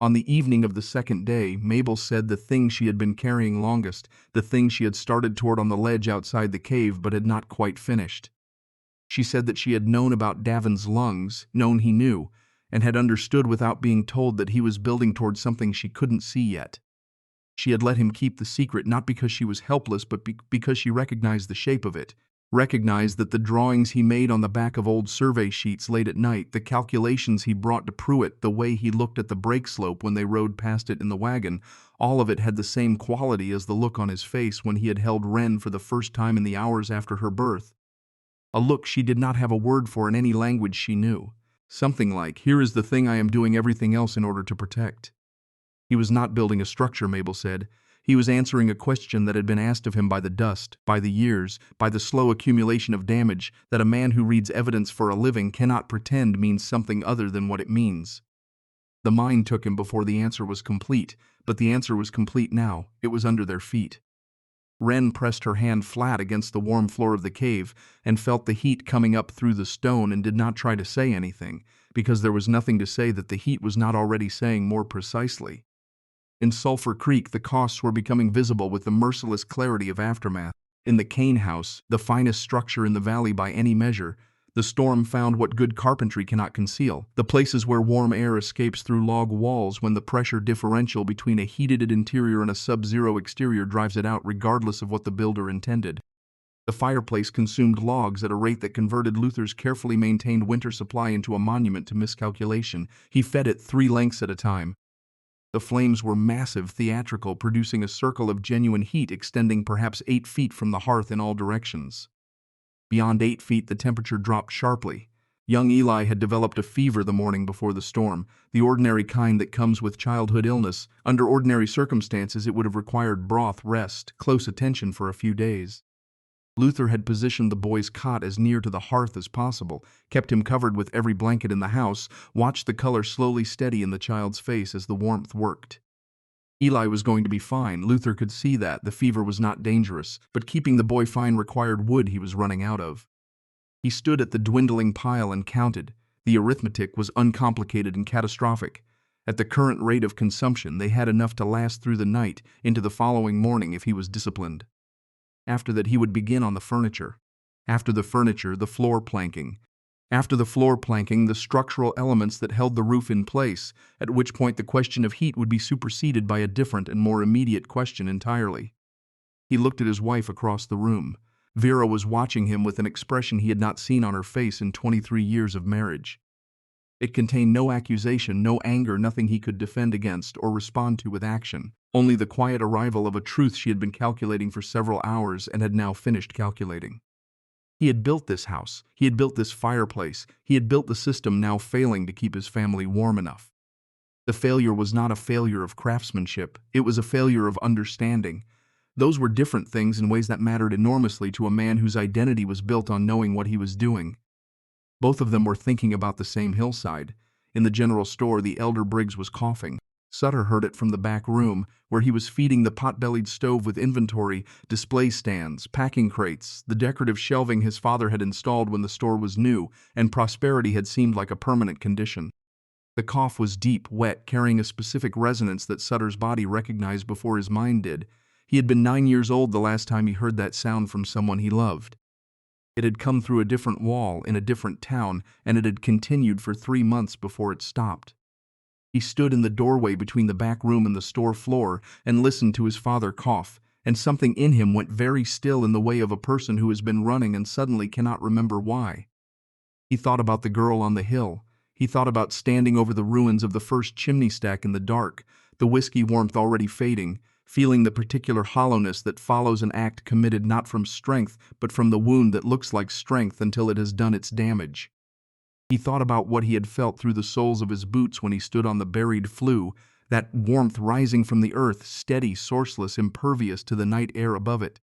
Speaker 3: On the evening of the second day, Mabel said the thing she had been carrying longest, the thing she had started toward on the ledge outside the cave but had not quite finished. She said that she had known about Davin's lungs, known he knew, and had understood without being told that he was building toward something she couldn't see yet. She had let him keep the secret not because she was helpless but because she recognized the shape of it, recognized that the drawings he made on the back of old survey sheets late at night, the calculations he brought to Pruitt, the way he looked at the brake slope when they rode past it in the wagon, all of it had the same quality as the look on his face when he had held Wren for the first time in the hours after her birth. A look she did not have a word for in any language she knew. Something like, "Here is the thing I am doing everything else in order to protect." He was not building a structure, Mabel said. He was answering a question that had been asked of him by the dust, by the years, by the slow accumulation of damage that a man who reads evidence for a living cannot pretend means something other than what it means. The mind took him before the answer was complete, but the answer was complete now. It was under their feet. Wren pressed her hand flat against the warm floor of the cave and felt the heat coming up through the stone and did not try to say anything, because there was nothing to say that the heat was not already saying more precisely. In Sulphur Creek, the costs were becoming visible with the merciless clarity of aftermath. In the cane house, the finest structure in the valley by any measure, the storm found what good carpentry cannot conceal, the places where warm air escapes through log walls when the pressure differential between a heated interior and a sub-zero exterior drives it out regardless of what the builder intended. The fireplace consumed logs at a rate that converted Luther's carefully maintained winter supply into a monument to miscalculation. He fed it 3 lengths at a time. The flames were massive, theatrical, producing a circle of genuine heat extending perhaps 8 feet from the hearth in all directions. Beyond 8 feet, the temperature dropped sharply. Young Eli had developed a fever the morning before the storm, the ordinary kind that comes with childhood illness. Under ordinary circumstances, it would have required broth, rest, close attention for a few days. Luther had positioned the boy's cot as near to the hearth as possible, kept him covered with every blanket in the house, watched the color slowly steady in the child's face as the warmth worked. Eli was going to be fine. Luther could see that. The fever was not dangerous, but keeping the boy fine required wood he was running out of. He stood at the dwindling pile and counted. The arithmetic was uncomplicated and catastrophic. At the current rate of consumption, they had enough to last through the night, into the following morning if he was disciplined. After that, he would begin on the furniture. After the furniture, the floor planking. After the floor planking, the structural elements that held the roof in place, at which point the question of heat would be superseded by a different and more immediate question entirely. He looked at his wife across the room. Vera was watching him with an expression he had not seen on her face in 23 years of marriage. It contained no accusation, no anger, nothing he could defend against or respond to with action. Only the quiet arrival of a truth she had been calculating for several hours and had now finished calculating. He had built this house. He had built this fireplace. He had built the system now failing to keep his family warm enough. The failure was not a failure of craftsmanship. It was a failure of understanding. Those were different things in ways that mattered enormously to a man whose identity was built on knowing what he was doing. Both of them were thinking about the same hillside. In the general store, the elder Briggs was coughing. Sutter heard it from the back room, where he was feeding the pot-bellied stove with inventory, display stands, packing crates, the decorative shelving his father had installed when the store was new, and prosperity had seemed like a permanent condition. The cough was deep, wet, carrying a specific resonance that Sutter's body recognized before his mind did. He had been 9 years old the last time he heard that sound from someone he loved. It had come through a different wall in a different town, and it had continued for 3 months before it stopped. He stood in the doorway between the back room and the store floor and listened to his father cough, and something in him went very still in the way of a person who has been running and suddenly cannot remember why. He thought about the girl on the hill. He thought about standing over the ruins of the first chimney stack in the dark, the whiskey warmth already fading, feeling the particular hollowness that follows an act committed not from strength but from the wound that looks like strength until it has done its damage. He thought about what he had felt through the soles of his boots when he stood on the buried flue, that warmth rising from the earth, steady, sourceless, impervious to the night air above it.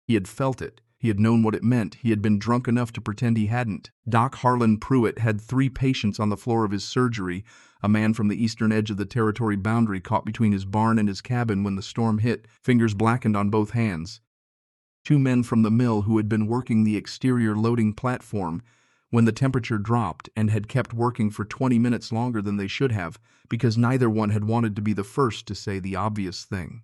Speaker 3: He had felt it. He had known what it meant. He had been drunk enough to pretend he hadn't. Doc Harlan Pruitt had 3 patients on the floor of his surgery, a man from the eastern edge of the territory boundary caught between his barn and his cabin when the storm hit, fingers blackened on both hands. 2 men from the mill who had been working the exterior loading platform when the temperature dropped and had kept working for 20 minutes longer than they should have because neither one had wanted to be the first to say the obvious thing.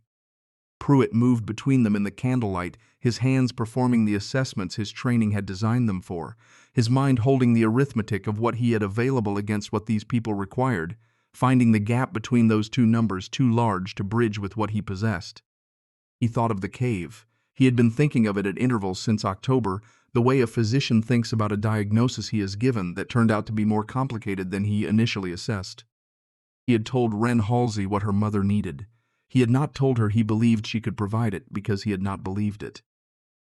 Speaker 3: Pruitt moved between them in the candlelight, his hands performing the assessments his training had designed them for, his mind holding the arithmetic of what he had available against what these people required, finding the gap between those 2 numbers too large to bridge with what he possessed. He thought of the cave. He had been thinking of it at intervals since October, the way a physician thinks about a diagnosis he has given that turned out to be more complicated than he initially assessed. He had told Wren Halsey what her mother needed. He had not told her he believed she could provide it because he had not believed it.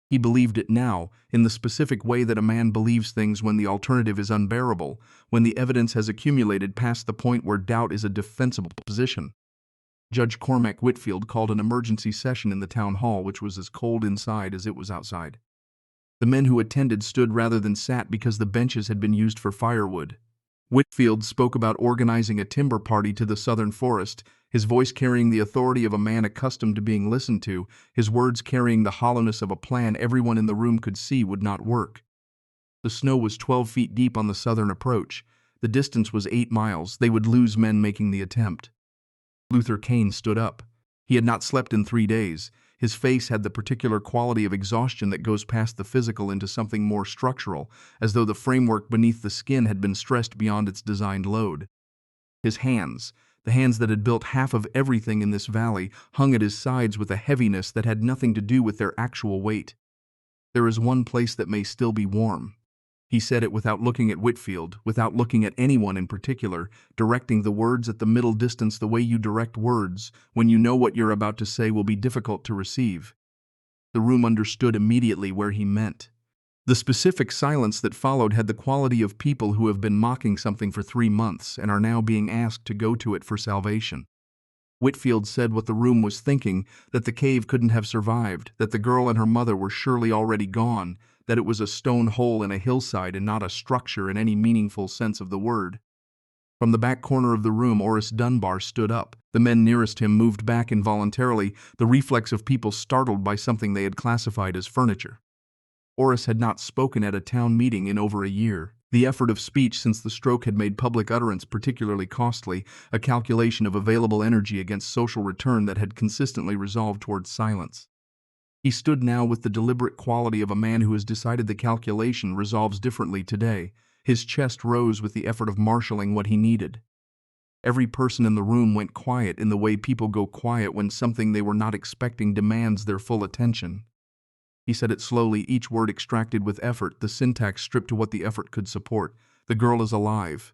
Speaker 3: He believed it now, in the specific way that a man believes things when the alternative is unbearable, when the evidence has accumulated past the point where doubt is a defensible position. Judge Cormac Whitfield called an emergency session in the town hall, which was as cold inside as it was outside. The men who attended stood rather than sat because the benches had been used for firewood. Whitfield spoke about organizing a timber party to the southern forest, his voice carrying the authority of a man accustomed to being listened to, his words carrying the hollowness of a plan everyone in the room could see would not work. The snow was 12 feet deep on the southern approach. The distance was 8 miles. They would lose men making the attempt. Luther Kane stood up. He had not slept in 3 days. His face had the particular quality of exhaustion that goes past the physical into something more structural, as though the framework beneath the skin had been stressed beyond its designed load. His hands, the hands that had built half of everything in this valley, hung at his sides with a heaviness that had nothing to do with their actual weight. "There is one place that may still be warm." He said it without looking at Whitfield, without looking at anyone in particular, directing the words at the middle distance the way you direct words when you know what you're about to say will be difficult to receive. The room understood immediately where he meant. The specific silence that followed had the quality of people who have been mocking something for 3 months and are now being asked to go to it for salvation. Whitfield said what the room was thinking, that the cave couldn't have survived, that the girl and her mother were surely already gone, that it was a stone hole in a hillside and not a structure in any meaningful sense of the word. From the back corner of the room, Oris Dunbar stood up. The men nearest him moved back involuntarily, the reflex of people startled by something they had classified as furniture. Oris had not spoken at a town meeting in over a year. The effort of speech since the stroke had made public utterance particularly costly, a calculation of available energy against social return that had consistently resolved towards silence. He stood now with the deliberate quality of a man who has decided the calculation resolves differently today. His chest rose with the effort of marshalling what he needed. Every person in the room went quiet in the way people go quiet when something they were not expecting demands their full attention. He said it slowly, each word extracted with effort, the syntax stripped to what the effort could support. The girl is alive.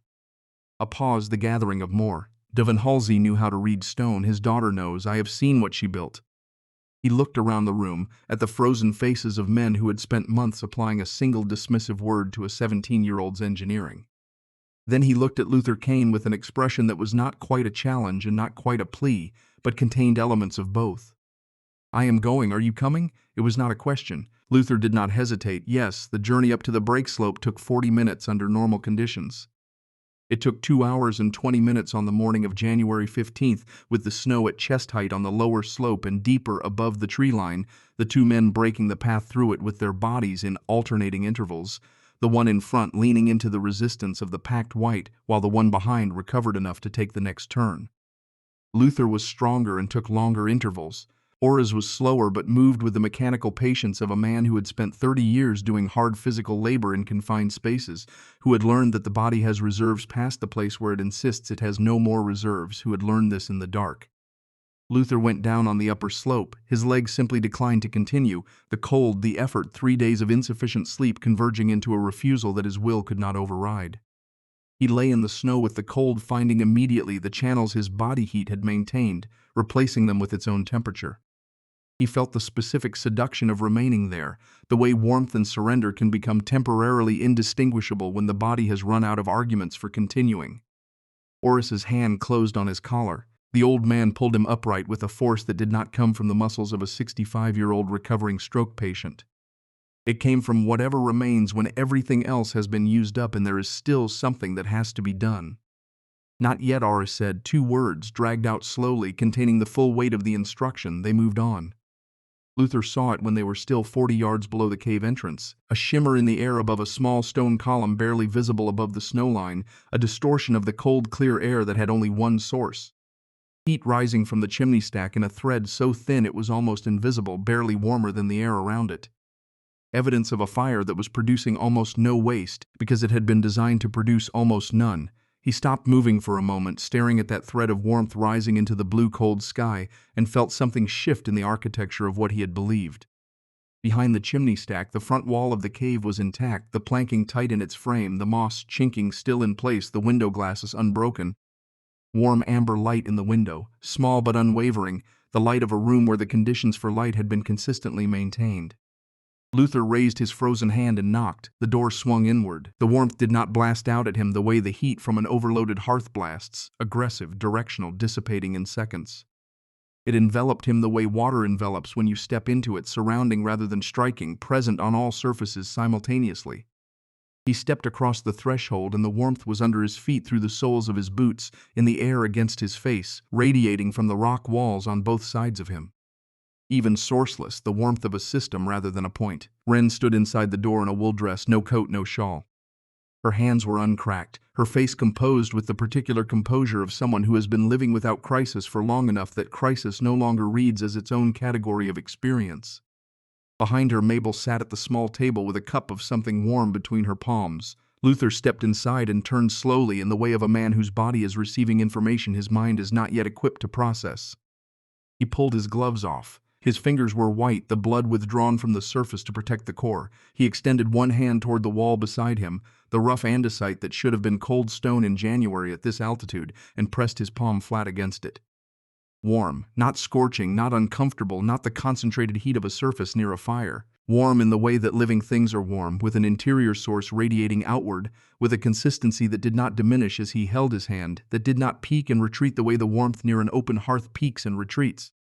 Speaker 3: A pause, the gathering of more. Wren Halsey knew how to read stone. His daughter knows. I have seen what she built. He looked around the room, at the frozen faces of men who had spent months applying a single dismissive word to a 17-year-old's engineering. Then he looked at Luther Kane with an expression that was not quite a challenge and not quite a plea, but contained elements of both. I am going. Are you coming? It was not a question. Luther did not hesitate. Yes, the journey up to the break slope took 40 minutes under normal conditions. It took 2 hours and 20 minutes on the morning of January 15th, with the snow at chest height on the lower slope and deeper above the tree line, the two men breaking the path through it with their bodies in alternating intervals, the one in front leaning into the resistance of the packed white, while the one behind recovered enough to take the next turn. Luther was stronger and took longer intervals. Oris was slower but moved with the mechanical patience of a man who had spent 30 years doing hard physical labor in confined spaces, who had learned that the body has reserves past the place where it insists it has no more reserves, who had learned this in the dark. Luther went down on the upper slope. His legs simply declined to continue, the cold, the effort, 3 days of insufficient sleep converging into a refusal that his will could not override. He lay in the snow with the cold finding immediately the channels his body heat had maintained, replacing them with its own temperature. He felt the specific seduction of remaining there, the way warmth and surrender can become temporarily indistinguishable when the body has run out of arguments for continuing. Oris's hand closed on his collar. The old man pulled him upright with a force that did not come from the muscles of a 65-year-old recovering stroke patient. It came from whatever remains when everything else has been used up and there is still something that has to be done. Not yet, Oris said, 2 words dragged out slowly, containing the full weight of the instruction. They moved on. Luther saw it when they were still 40 yards below the cave entrance, a shimmer in the air above a small stone column barely visible above the snow line, a distortion of the cold, clear air that had only one source. Heat rising from the chimney stack in a thread so thin it was almost invisible, barely warmer than the air around it. Evidence of a fire that was producing almost no waste, because it had been designed to produce almost none. He stopped moving for a moment, staring at that thread of warmth rising into the blue cold sky, and felt something shift in the architecture of what he had believed. Behind the chimney stack, the front wall of the cave was intact, the planking tight in its frame, the moss chinking still in place, the window glasses unbroken. Warm amber light in the window, small but unwavering, the light of a room where the conditions for light had been consistently maintained. Luther raised his frozen hand and knocked. The door swung inward. The warmth did not blast out at him the way the heat from an overloaded hearth blasts, aggressive, directional, dissipating in seconds. It enveloped him the way water envelops when you step into it, surrounding rather than striking, present on all surfaces simultaneously. He stepped across the threshold and the warmth was under his feet, through the soles of his boots, in the air against his face, radiating from the rock walls on both sides of him. Even sourceless, the warmth of a system rather than a point. Wren stood inside the door in a wool dress, no coat, no shawl. Her hands were uncracked, her face composed with the particular composure of someone who has been living without crisis for long enough that crisis no longer reads as its own category of experience. Behind her, Mabel sat at the small table with a cup of something warm between her palms. Luther stepped inside and turned slowly, in the way of a man whose body is receiving information his mind is not yet equipped to process. He pulled his gloves off. His fingers were white, the blood withdrawn from the surface to protect the core. He extended one hand toward the wall beside him, the rough andesite that should have been cold stone in January at this altitude, and pressed his palm flat against it. Warm, not scorching, not uncomfortable, not the concentrated heat of a surface near a fire. Warm in the way that living things are warm, with an interior source radiating outward, with a consistency that did not diminish as he held his hand, that did not peak and retreat the way the warmth near an open hearth peaks and retreats.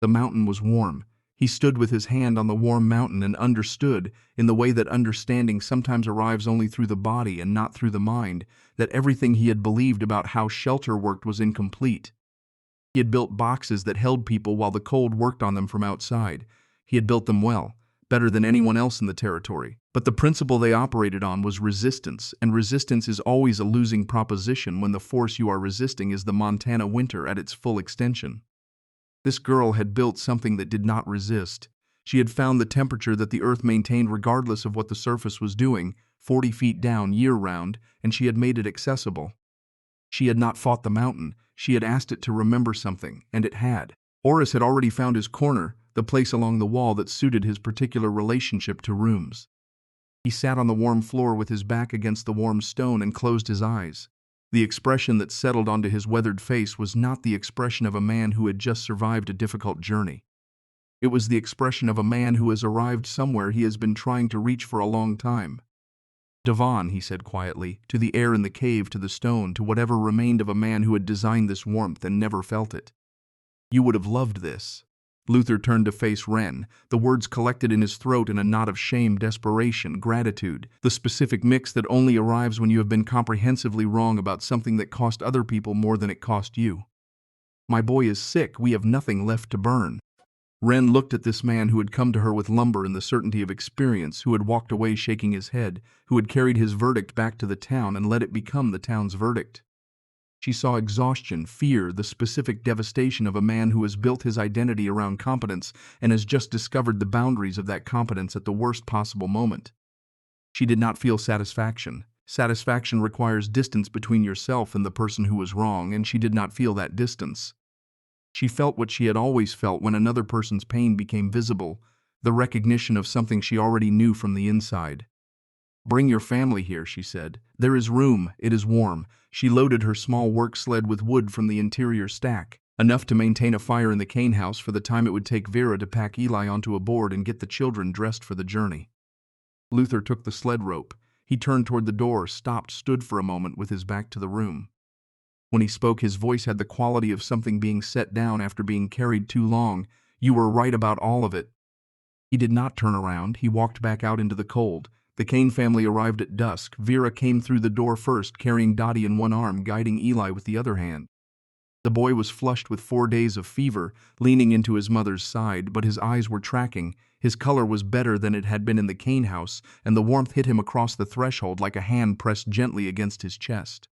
Speaker 3: The mountain was warm. He stood with his hand on the warm mountain and understood, in the way that understanding sometimes arrives only through the body and not through the mind, that everything he had believed about how shelter worked was incomplete. He had built boxes that held people while the cold worked on them from outside. He had built them well, better than anyone else in the territory. But the principle they operated on was resistance, and resistance is always a losing proposition when the force you are resisting is the Montana winter at its full extension. This girl had built something that did not resist. She had found the temperature that the earth maintained regardless of what the surface was doing, 40 feet down year-round, and she had made it accessible. She had not fought the mountain. She had asked it to remember something, and it had. Oris had already found his corner, the place along the wall that suited his particular relationship to rooms. He sat on the warm floor with his back against the warm stone and closed his eyes. The expression that settled onto his weathered face was not the expression of a man who had just survived a difficult journey. It was the expression of a man who has arrived somewhere he has been trying to reach for a long time. Devon, he said quietly, to the air in the cave, to the stone, to whatever remained of a man who had designed this warmth and never felt it. You would have loved this. Luther turned to face Wren, the words collected in his throat in a knot of shame, desperation, gratitude, the specific mix that only arrives when you have been comprehensively wrong about something that cost other people more than it cost you. My boy is sick. We have nothing left to burn. Wren looked at this man who had come to her with lumber and the certainty of experience, who had walked away shaking his head, who had carried his verdict back to the town and let it become the town's verdict. She saw exhaustion, fear, the specific devastation of a man who has built his identity around competence and has just discovered the boundaries of that competence at the worst possible moment. She did not feel satisfaction. Satisfaction requires distance between yourself and the person who was wrong, and she did not feel that distance. She felt what she had always felt when another person's pain became visible, the recognition of something she already knew from the inside. Bring your family here, she said. There is room. It is warm. She loaded her small work sled with wood from the interior stack, enough to maintain a fire in the cane house for the time it would take Vera to pack Eli onto a board and get the children dressed for the journey. Luther took the sled rope. He turned toward the door, stopped, stood for a moment with his back to the room. When he spoke, his voice had the quality of something being set down after being carried too long. You were right about all of it. He did not turn around. He walked back out into the cold. The Kane family arrived at dusk. Vera came through the door first, carrying Dottie in one arm, guiding Eli with the other hand. The boy was flushed with 4 days of fever, leaning into his mother's side, but his eyes were tracking. His color was better than it had been in the cane house, and the warmth hit him across the threshold like a hand pressed gently against his chest.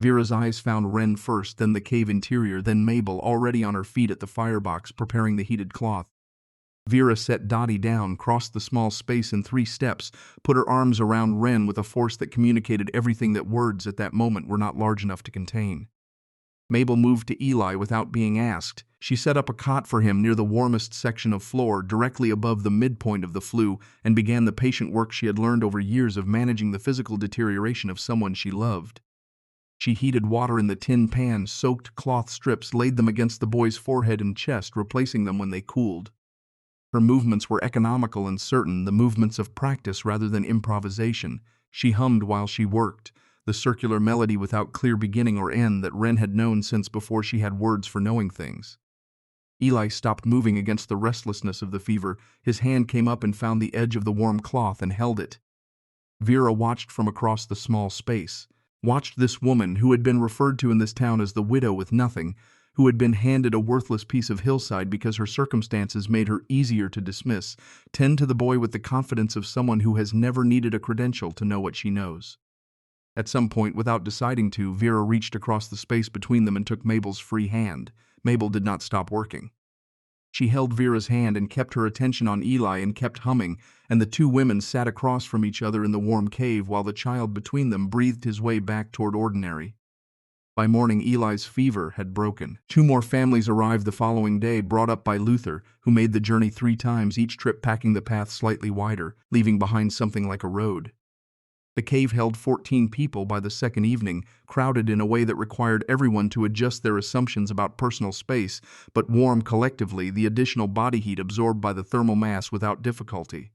Speaker 3: Vera's eyes found Wren first, then the cave interior, then Mabel, already on her feet at the firebox, preparing the heated cloth. Vera set Dottie down, crossed the small space in 3 steps, put her arms around Wren with a force that communicated everything that words at that moment were not large enough to contain. Mabel moved to Eli without being asked. She set up a cot for him near the warmest section of floor, directly above the midpoint of the flue, and began the patient work she had learned over years of managing the physical deterioration of someone she loved. She heated water in the tin pan, soaked cloth strips, laid them against the boy's forehead and chest, replacing them when they cooled. Her movements were economical and certain, the movements of practice rather than improvisation. She hummed while she worked, the circular melody without clear beginning or end that Wren had known since before she had words for knowing things. Eli stopped moving against the restlessness of the fever. His hand came up and found the edge of the warm cloth and held it. Vera watched from across the small space, watched this woman who had been referred to in this town as the widow with nothing, who had been handed a worthless piece of hillside because her circumstances made her easier to dismiss, tend to the boy with the confidence of someone who has never needed a credential to know what she knows. At some point, without deciding to, Vera reached across the space between them and took Mabel's free hand. Mabel did not stop working. She held Vera's hand and kept her attention on Eli and kept humming, and the 2 women sat across from each other in the warm cave while the child between them breathed his way back toward ordinary. By morning, Eli's fever had broken. 2 more families arrived the following day, brought up by Luther, who made the journey 3 times, each trip packing the path slightly wider, leaving behind something like a road. The cave held 14 people by the second evening, crowded in a way that required everyone to adjust their assumptions about personal space, but warm collectively, the additional body heat absorbed by the thermal mass without difficulty.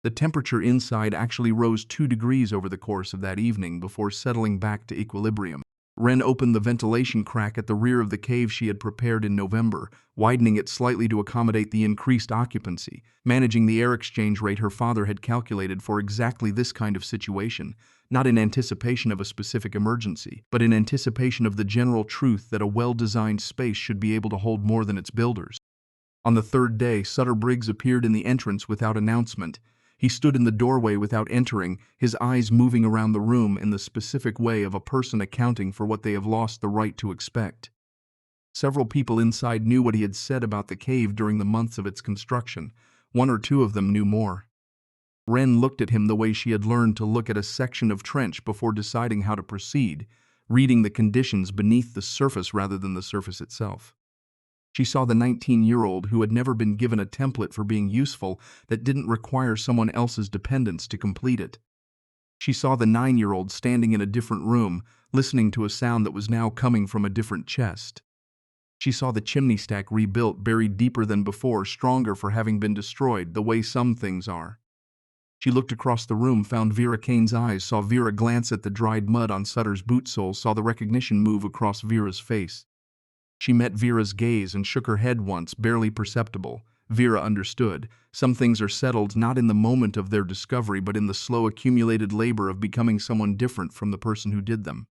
Speaker 3: The temperature inside actually rose 2 degrees over the course of that evening before settling back to equilibrium. Wren opened the ventilation crack at the rear of the cave she had prepared in November, widening it slightly to accommodate the increased occupancy, managing the air exchange rate her father had calculated for exactly this kind of situation, not in anticipation of a specific emergency, but in anticipation of the general truth that a well-designed space should be able to hold more than its builders. On the third day, Sutter Briggs appeared in the entrance without announcement. He stood in the doorway without entering, his eyes moving around the room in the specific way of a person accounting for what they have lost the right to expect. Several people inside knew what he had said about the cave during the months of its construction. One or two of them knew more. Wren looked at him the way she had learned to look at a section of trench before deciding how to proceed, reading the conditions beneath the surface rather than the surface itself. She saw the 19-year-old who had never been given a template for being useful that didn't require someone else's dependence to complete it. She saw the 9-year-old standing in a different room, listening to a sound that was now coming from a different chest. She saw the chimney stack rebuilt, buried deeper than before, stronger for having been destroyed, the way some things are. She looked across the room, found Vera Kane's eyes, saw Vera glance at the dried mud on Sutter's boot soles, saw the recognition move across Vera's face. She met Vera's gaze and shook her head once, barely perceptible. Vera understood. Some things are settled not in the moment of their discovery, but in the slow accumulated labor of becoming someone different from the person who did them.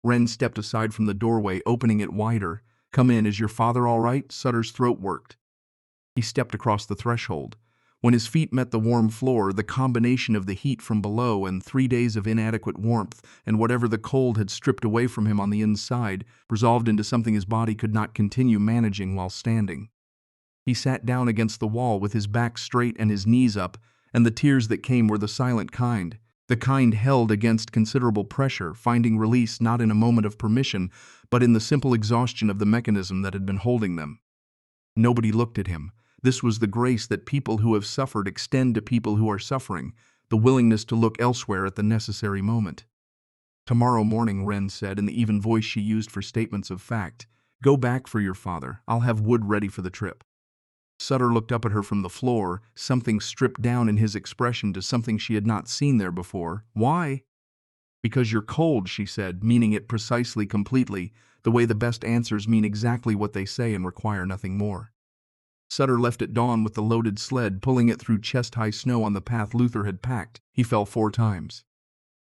Speaker 3: Wren stepped aside from the doorway, opening it wider. "Come in, is your father all right?" Sutter's throat worked. He stepped across the threshold. When his feet met the warm floor, the combination of the heat from below and 3 days of inadequate warmth and whatever the cold had stripped away from him on the inside resolved into something his body could not continue managing while standing. He sat down against the wall with his back straight and his knees up, and the tears that came were the silent kind, the kind held against considerable pressure, finding release not in a moment of permission, but in the simple exhaustion of the mechanism that had been holding them. Nobody looked at him. This was the grace that people who have suffered extend to people who are suffering, the willingness to look elsewhere at the necessary moment. "Tomorrow morning," Wren said in the even voice she used for statements of fact. "Go back for your father. I'll have wood ready for the trip." Sutter looked up at her from the floor, something stripped down in his expression to something she had not seen there before. "Why?" "Because you're cold," she said, meaning it precisely, completely, the way the best answers mean exactly what they say and require nothing more. Sutter left at dawn with the loaded sled, pulling it through chest-high snow on the path Luther had packed. He fell 4 times.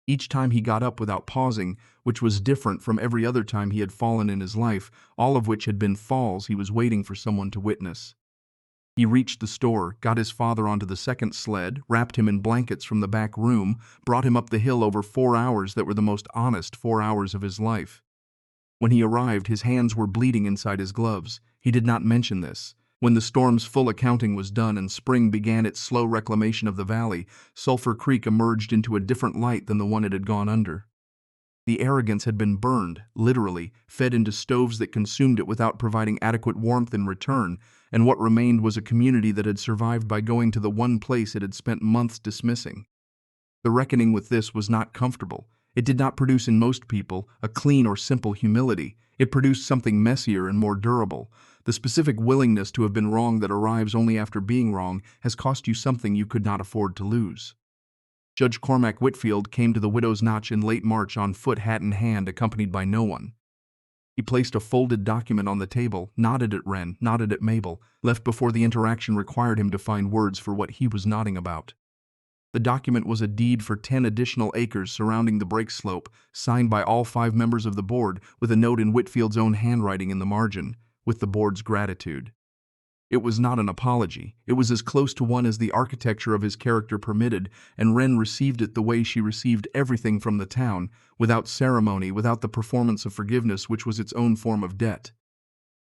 Speaker 3: Each time he got up without pausing, which was different from every other time he had fallen in his life, all of which had been falls he was waiting for someone to witness. He reached the store, got his father onto the second sled, wrapped him in blankets from the back room, brought him up the hill over 4 hours that were the most honest 4 hours of his life. When he arrived, his hands were bleeding inside his gloves. He did not mention this. When the storm's full accounting was done and spring began its slow reclamation of the valley, Sulphur Creek emerged into a different light than the one it had gone under. The arrogance had been burned, literally, fed into stoves that consumed it without providing adequate warmth in return, and what remained was a community that had survived by going to the one place it had spent months dismissing. The reckoning with this was not comfortable. It did not produce in most people a clean or simple humility. It produced something messier and more durable. The specific willingness to have been wrong that arrives only after being wrong has cost you something you could not afford to lose. Judge Cormac Whitfield came to the Widow's Notch in late March on foot, hat in hand, accompanied by no one. He placed a folded document on the table, nodded at Wren, nodded at Mabel, left before the interaction required him to find words for what he was nodding about. The document was a deed for 10 additional acres surrounding the break slope, signed by all 5 members of the board, with a note in Whitfield's own handwriting in the margin, with the board's gratitude. It was not an apology. It was as close to one as the architecture of his character permitted, and Wren received it the way she received everything from the town, without ceremony, without the performance of forgiveness which was its own form of debt.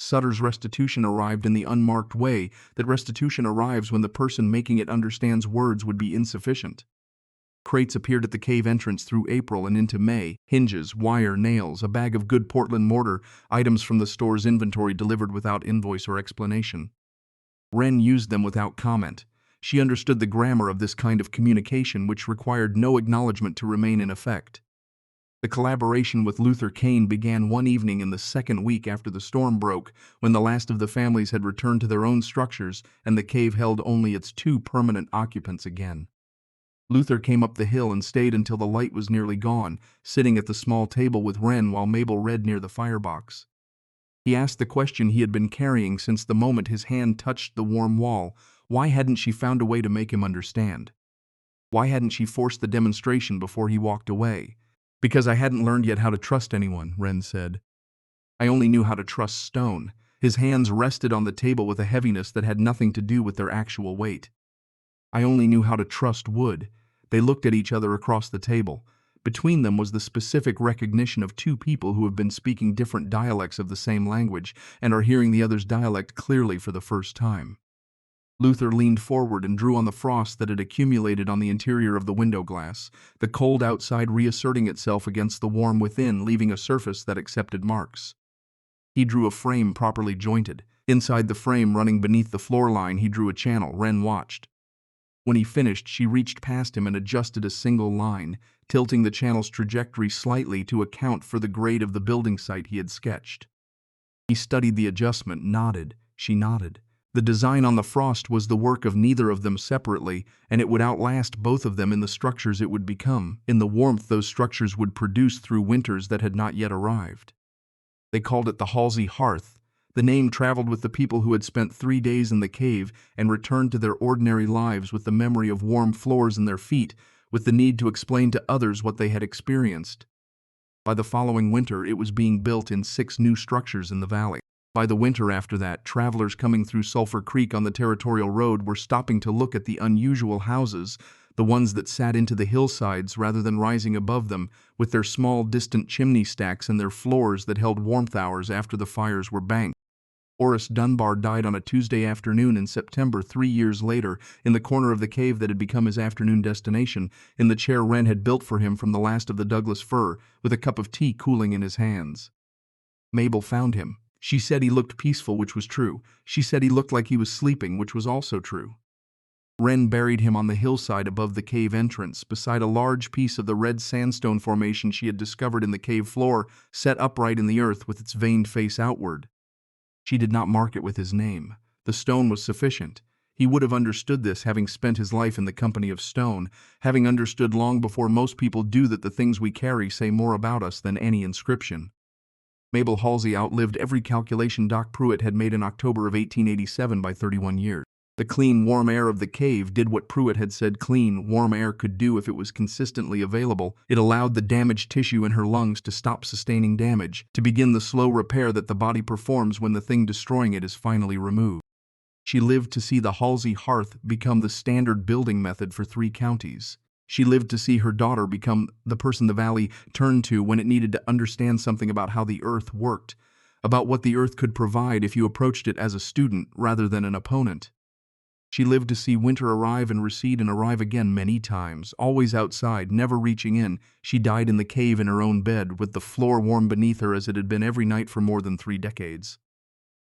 Speaker 3: Sutter's restitution arrived in the unmarked way that restitution arrives when the person making it understands words would be insufficient. Crates appeared at the cave entrance through April and into May. Hinges, wire, nails, a bag of good Portland mortar, items from the store's inventory delivered without invoice or explanation. Wren used them without comment. She understood the grammar of this kind of communication, which required no acknowledgement to remain in effect. The collaboration with Luther Kane began one evening in the second week after the storm broke, when the last of the families had returned to their own structures and the cave held only its two permanent occupants again. Luther came up the hill and stayed until the light was nearly gone, sitting at the small table with Wren while Mabel read near the firebox. He asked the question he had been carrying since the moment his hand touched the warm wall. Why hadn't she found a way to make him understand? Why hadn't she forced the demonstration before he walked away? Because I hadn't learned yet how to trust anyone, Wren said. I only knew how to trust stone. His hands rested on the table with a heaviness that had nothing to do with their actual weight. I only knew how to trust wood. They looked at each other across the table. Between them was the specific recognition of two people who have been speaking different dialects of the same language and are hearing the other's dialect clearly for the first time. Luther leaned forward and drew on the frost that had accumulated on the interior of the window glass, the cold outside reasserting itself against the warm within, leaving a surface that accepted marks. He drew a frame properly jointed. Inside the frame, running beneath the floor line, he drew a channel. Wren watched. When he finished, she reached past him and adjusted a single line, tilting the channel's trajectory slightly to account for the grade of the building site he had sketched. He studied the adjustment, nodded. She nodded. The design on the frost was the work of neither of them separately, and it would outlast both of them in the structures it would become, in the warmth those structures would produce through winters that had not yet arrived. They called it the Halsey hearth. The name traveled with the people who had spent 3 days in the cave and returned to their ordinary lives with the memory of warm floors in their feet, with the need to explain to others what they had experienced. By the following winter, it was being built in 6 new structures in the valley. By the winter after that, travelers coming through Sulphur Creek on the Territorial Road were stopping to look at the unusual houses, the ones that sat into the hillsides rather than rising above them, with their small distant chimney stacks and their floors that held warmth hours after the fires were banked. Horace Dunbar died on a Tuesday afternoon in September 3 years later, in the corner of the cave that had become his afternoon destination, in the chair Wren had built for him from the last of the Douglas fir, with a cup of tea cooling in his hands. Mabel found him. She said he looked peaceful, which was true. She said he looked like he was sleeping, which was also true. Wren buried him on the hillside above the cave entrance, beside a large piece of the red sandstone formation she had discovered in the cave floor, set upright in the earth with its veined face outward. She did not mark it with his name. The stone was sufficient. He would have understood this, having spent his life in the company of stone, having understood long before most people do that the things we carry say more about us than any inscription. Mabel Halsey outlived every calculation Doc Pruitt had made in October of 1887 by 31 years. The clean, warm air of the cave did what Pruitt had said clean, warm air could do if it was consistently available. It allowed the damaged tissue in her lungs to stop sustaining damage, to begin the slow repair that the body performs when the thing destroying it is finally removed. She lived to see the Halsey hearth become the standard building method for 3 counties. She lived to see her daughter become the person the valley turned to when it needed to understand something about how the earth worked, about what the earth could provide if you approached it as a student rather than an opponent. She lived to see winter arrive and recede and arrive again many times, always outside, never reaching in. She died in the cave in her own bed, with the floor warm beneath her as it had been every night for more than 3 decades.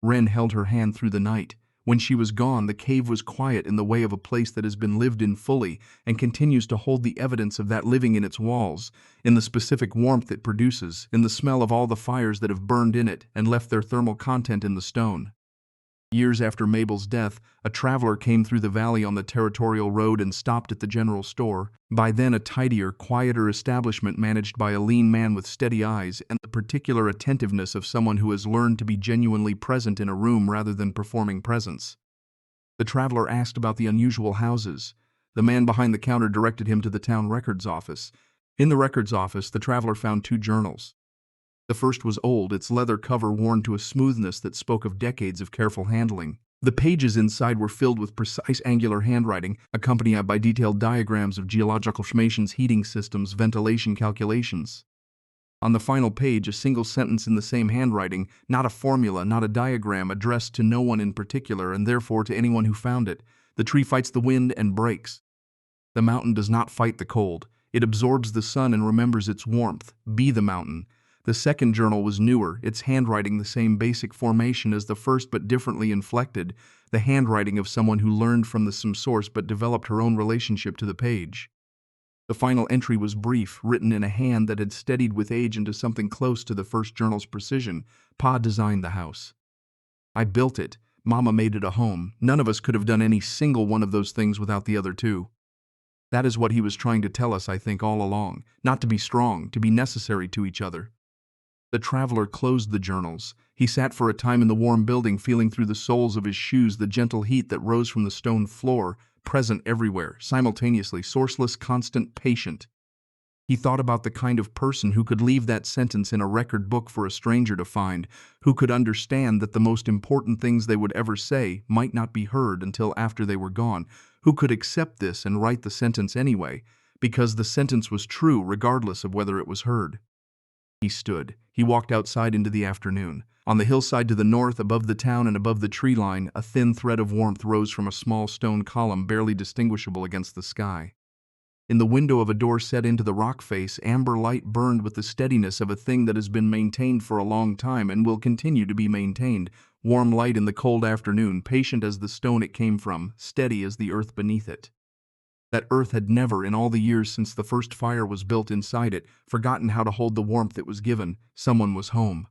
Speaker 3: Wren held her hand through the night. When she was gone, the cave was quiet in the way of a place that has been lived in fully and continues to hold the evidence of that living in its walls, in the specific warmth it produces, in the smell of all the fires that have burned in it and left their thermal content in the stone. Years after Mabel's death, a traveler came through the valley on the Territorial Road and stopped at the general store, by then a tidier, quieter establishment managed by a lean man with steady eyes and the particular attentiveness of someone who has learned to be genuinely present in a room rather than performing presence. The traveler asked about the unusual houses. The man behind the counter directed him to the town records office. In the records office, the traveler found 2 journals. The first was old, its leather cover worn to a smoothness that spoke of decades of careful handling. The pages inside were filled with precise angular handwriting, accompanied by detailed diagrams of geological formations, heating systems, ventilation calculations. On the final page, a single sentence in the same handwriting, not a formula, not a diagram, addressed to no one in particular and therefore to anyone who found it. The tree fights the wind and breaks. The mountain does not fight the cold. It absorbs the sun and remembers its warmth. Be the mountain. The second journal was newer, its handwriting the same basic formation as the first but differently inflected, the handwriting of someone who learned from the same source but developed her own relationship to the page. The final entry was brief, written in a hand that had steadied with age into something close to the first journal's precision. Pa designed the house. I built it. Mama made it a home. None of us could have done any single one of those things without the other two. That is what he was trying to tell us, I think, all along. Not to be strong, to be necessary to each other. The traveler closed the journals. He sat for a time in the warm building, feeling through the soles of his shoes the gentle heat that rose from the stone floor, present everywhere, simultaneously, sourceless, constant, patient. He thought about the kind of person who could leave that sentence in a record book for a stranger to find, who could understand that the most important things they would ever say might not be heard until after they were gone, who could accept this and write the sentence anyway, because the sentence was true regardless of whether it was heard. He stood. He walked outside into the afternoon. On the hillside to the north, above the town and above the tree line, a thin thread of warmth rose from a small stone column barely distinguishable against the sky. In the window of a door set into the rock face, amber light burned with the steadiness of a thing that has been maintained for a long time and will continue to be maintained. Warm light in the cold afternoon, patient as the stone it came from, steady as the earth beneath it. That earth had never, in all the years since the first fire was built inside it, forgotten how to hold the warmth it was given. Someone was home.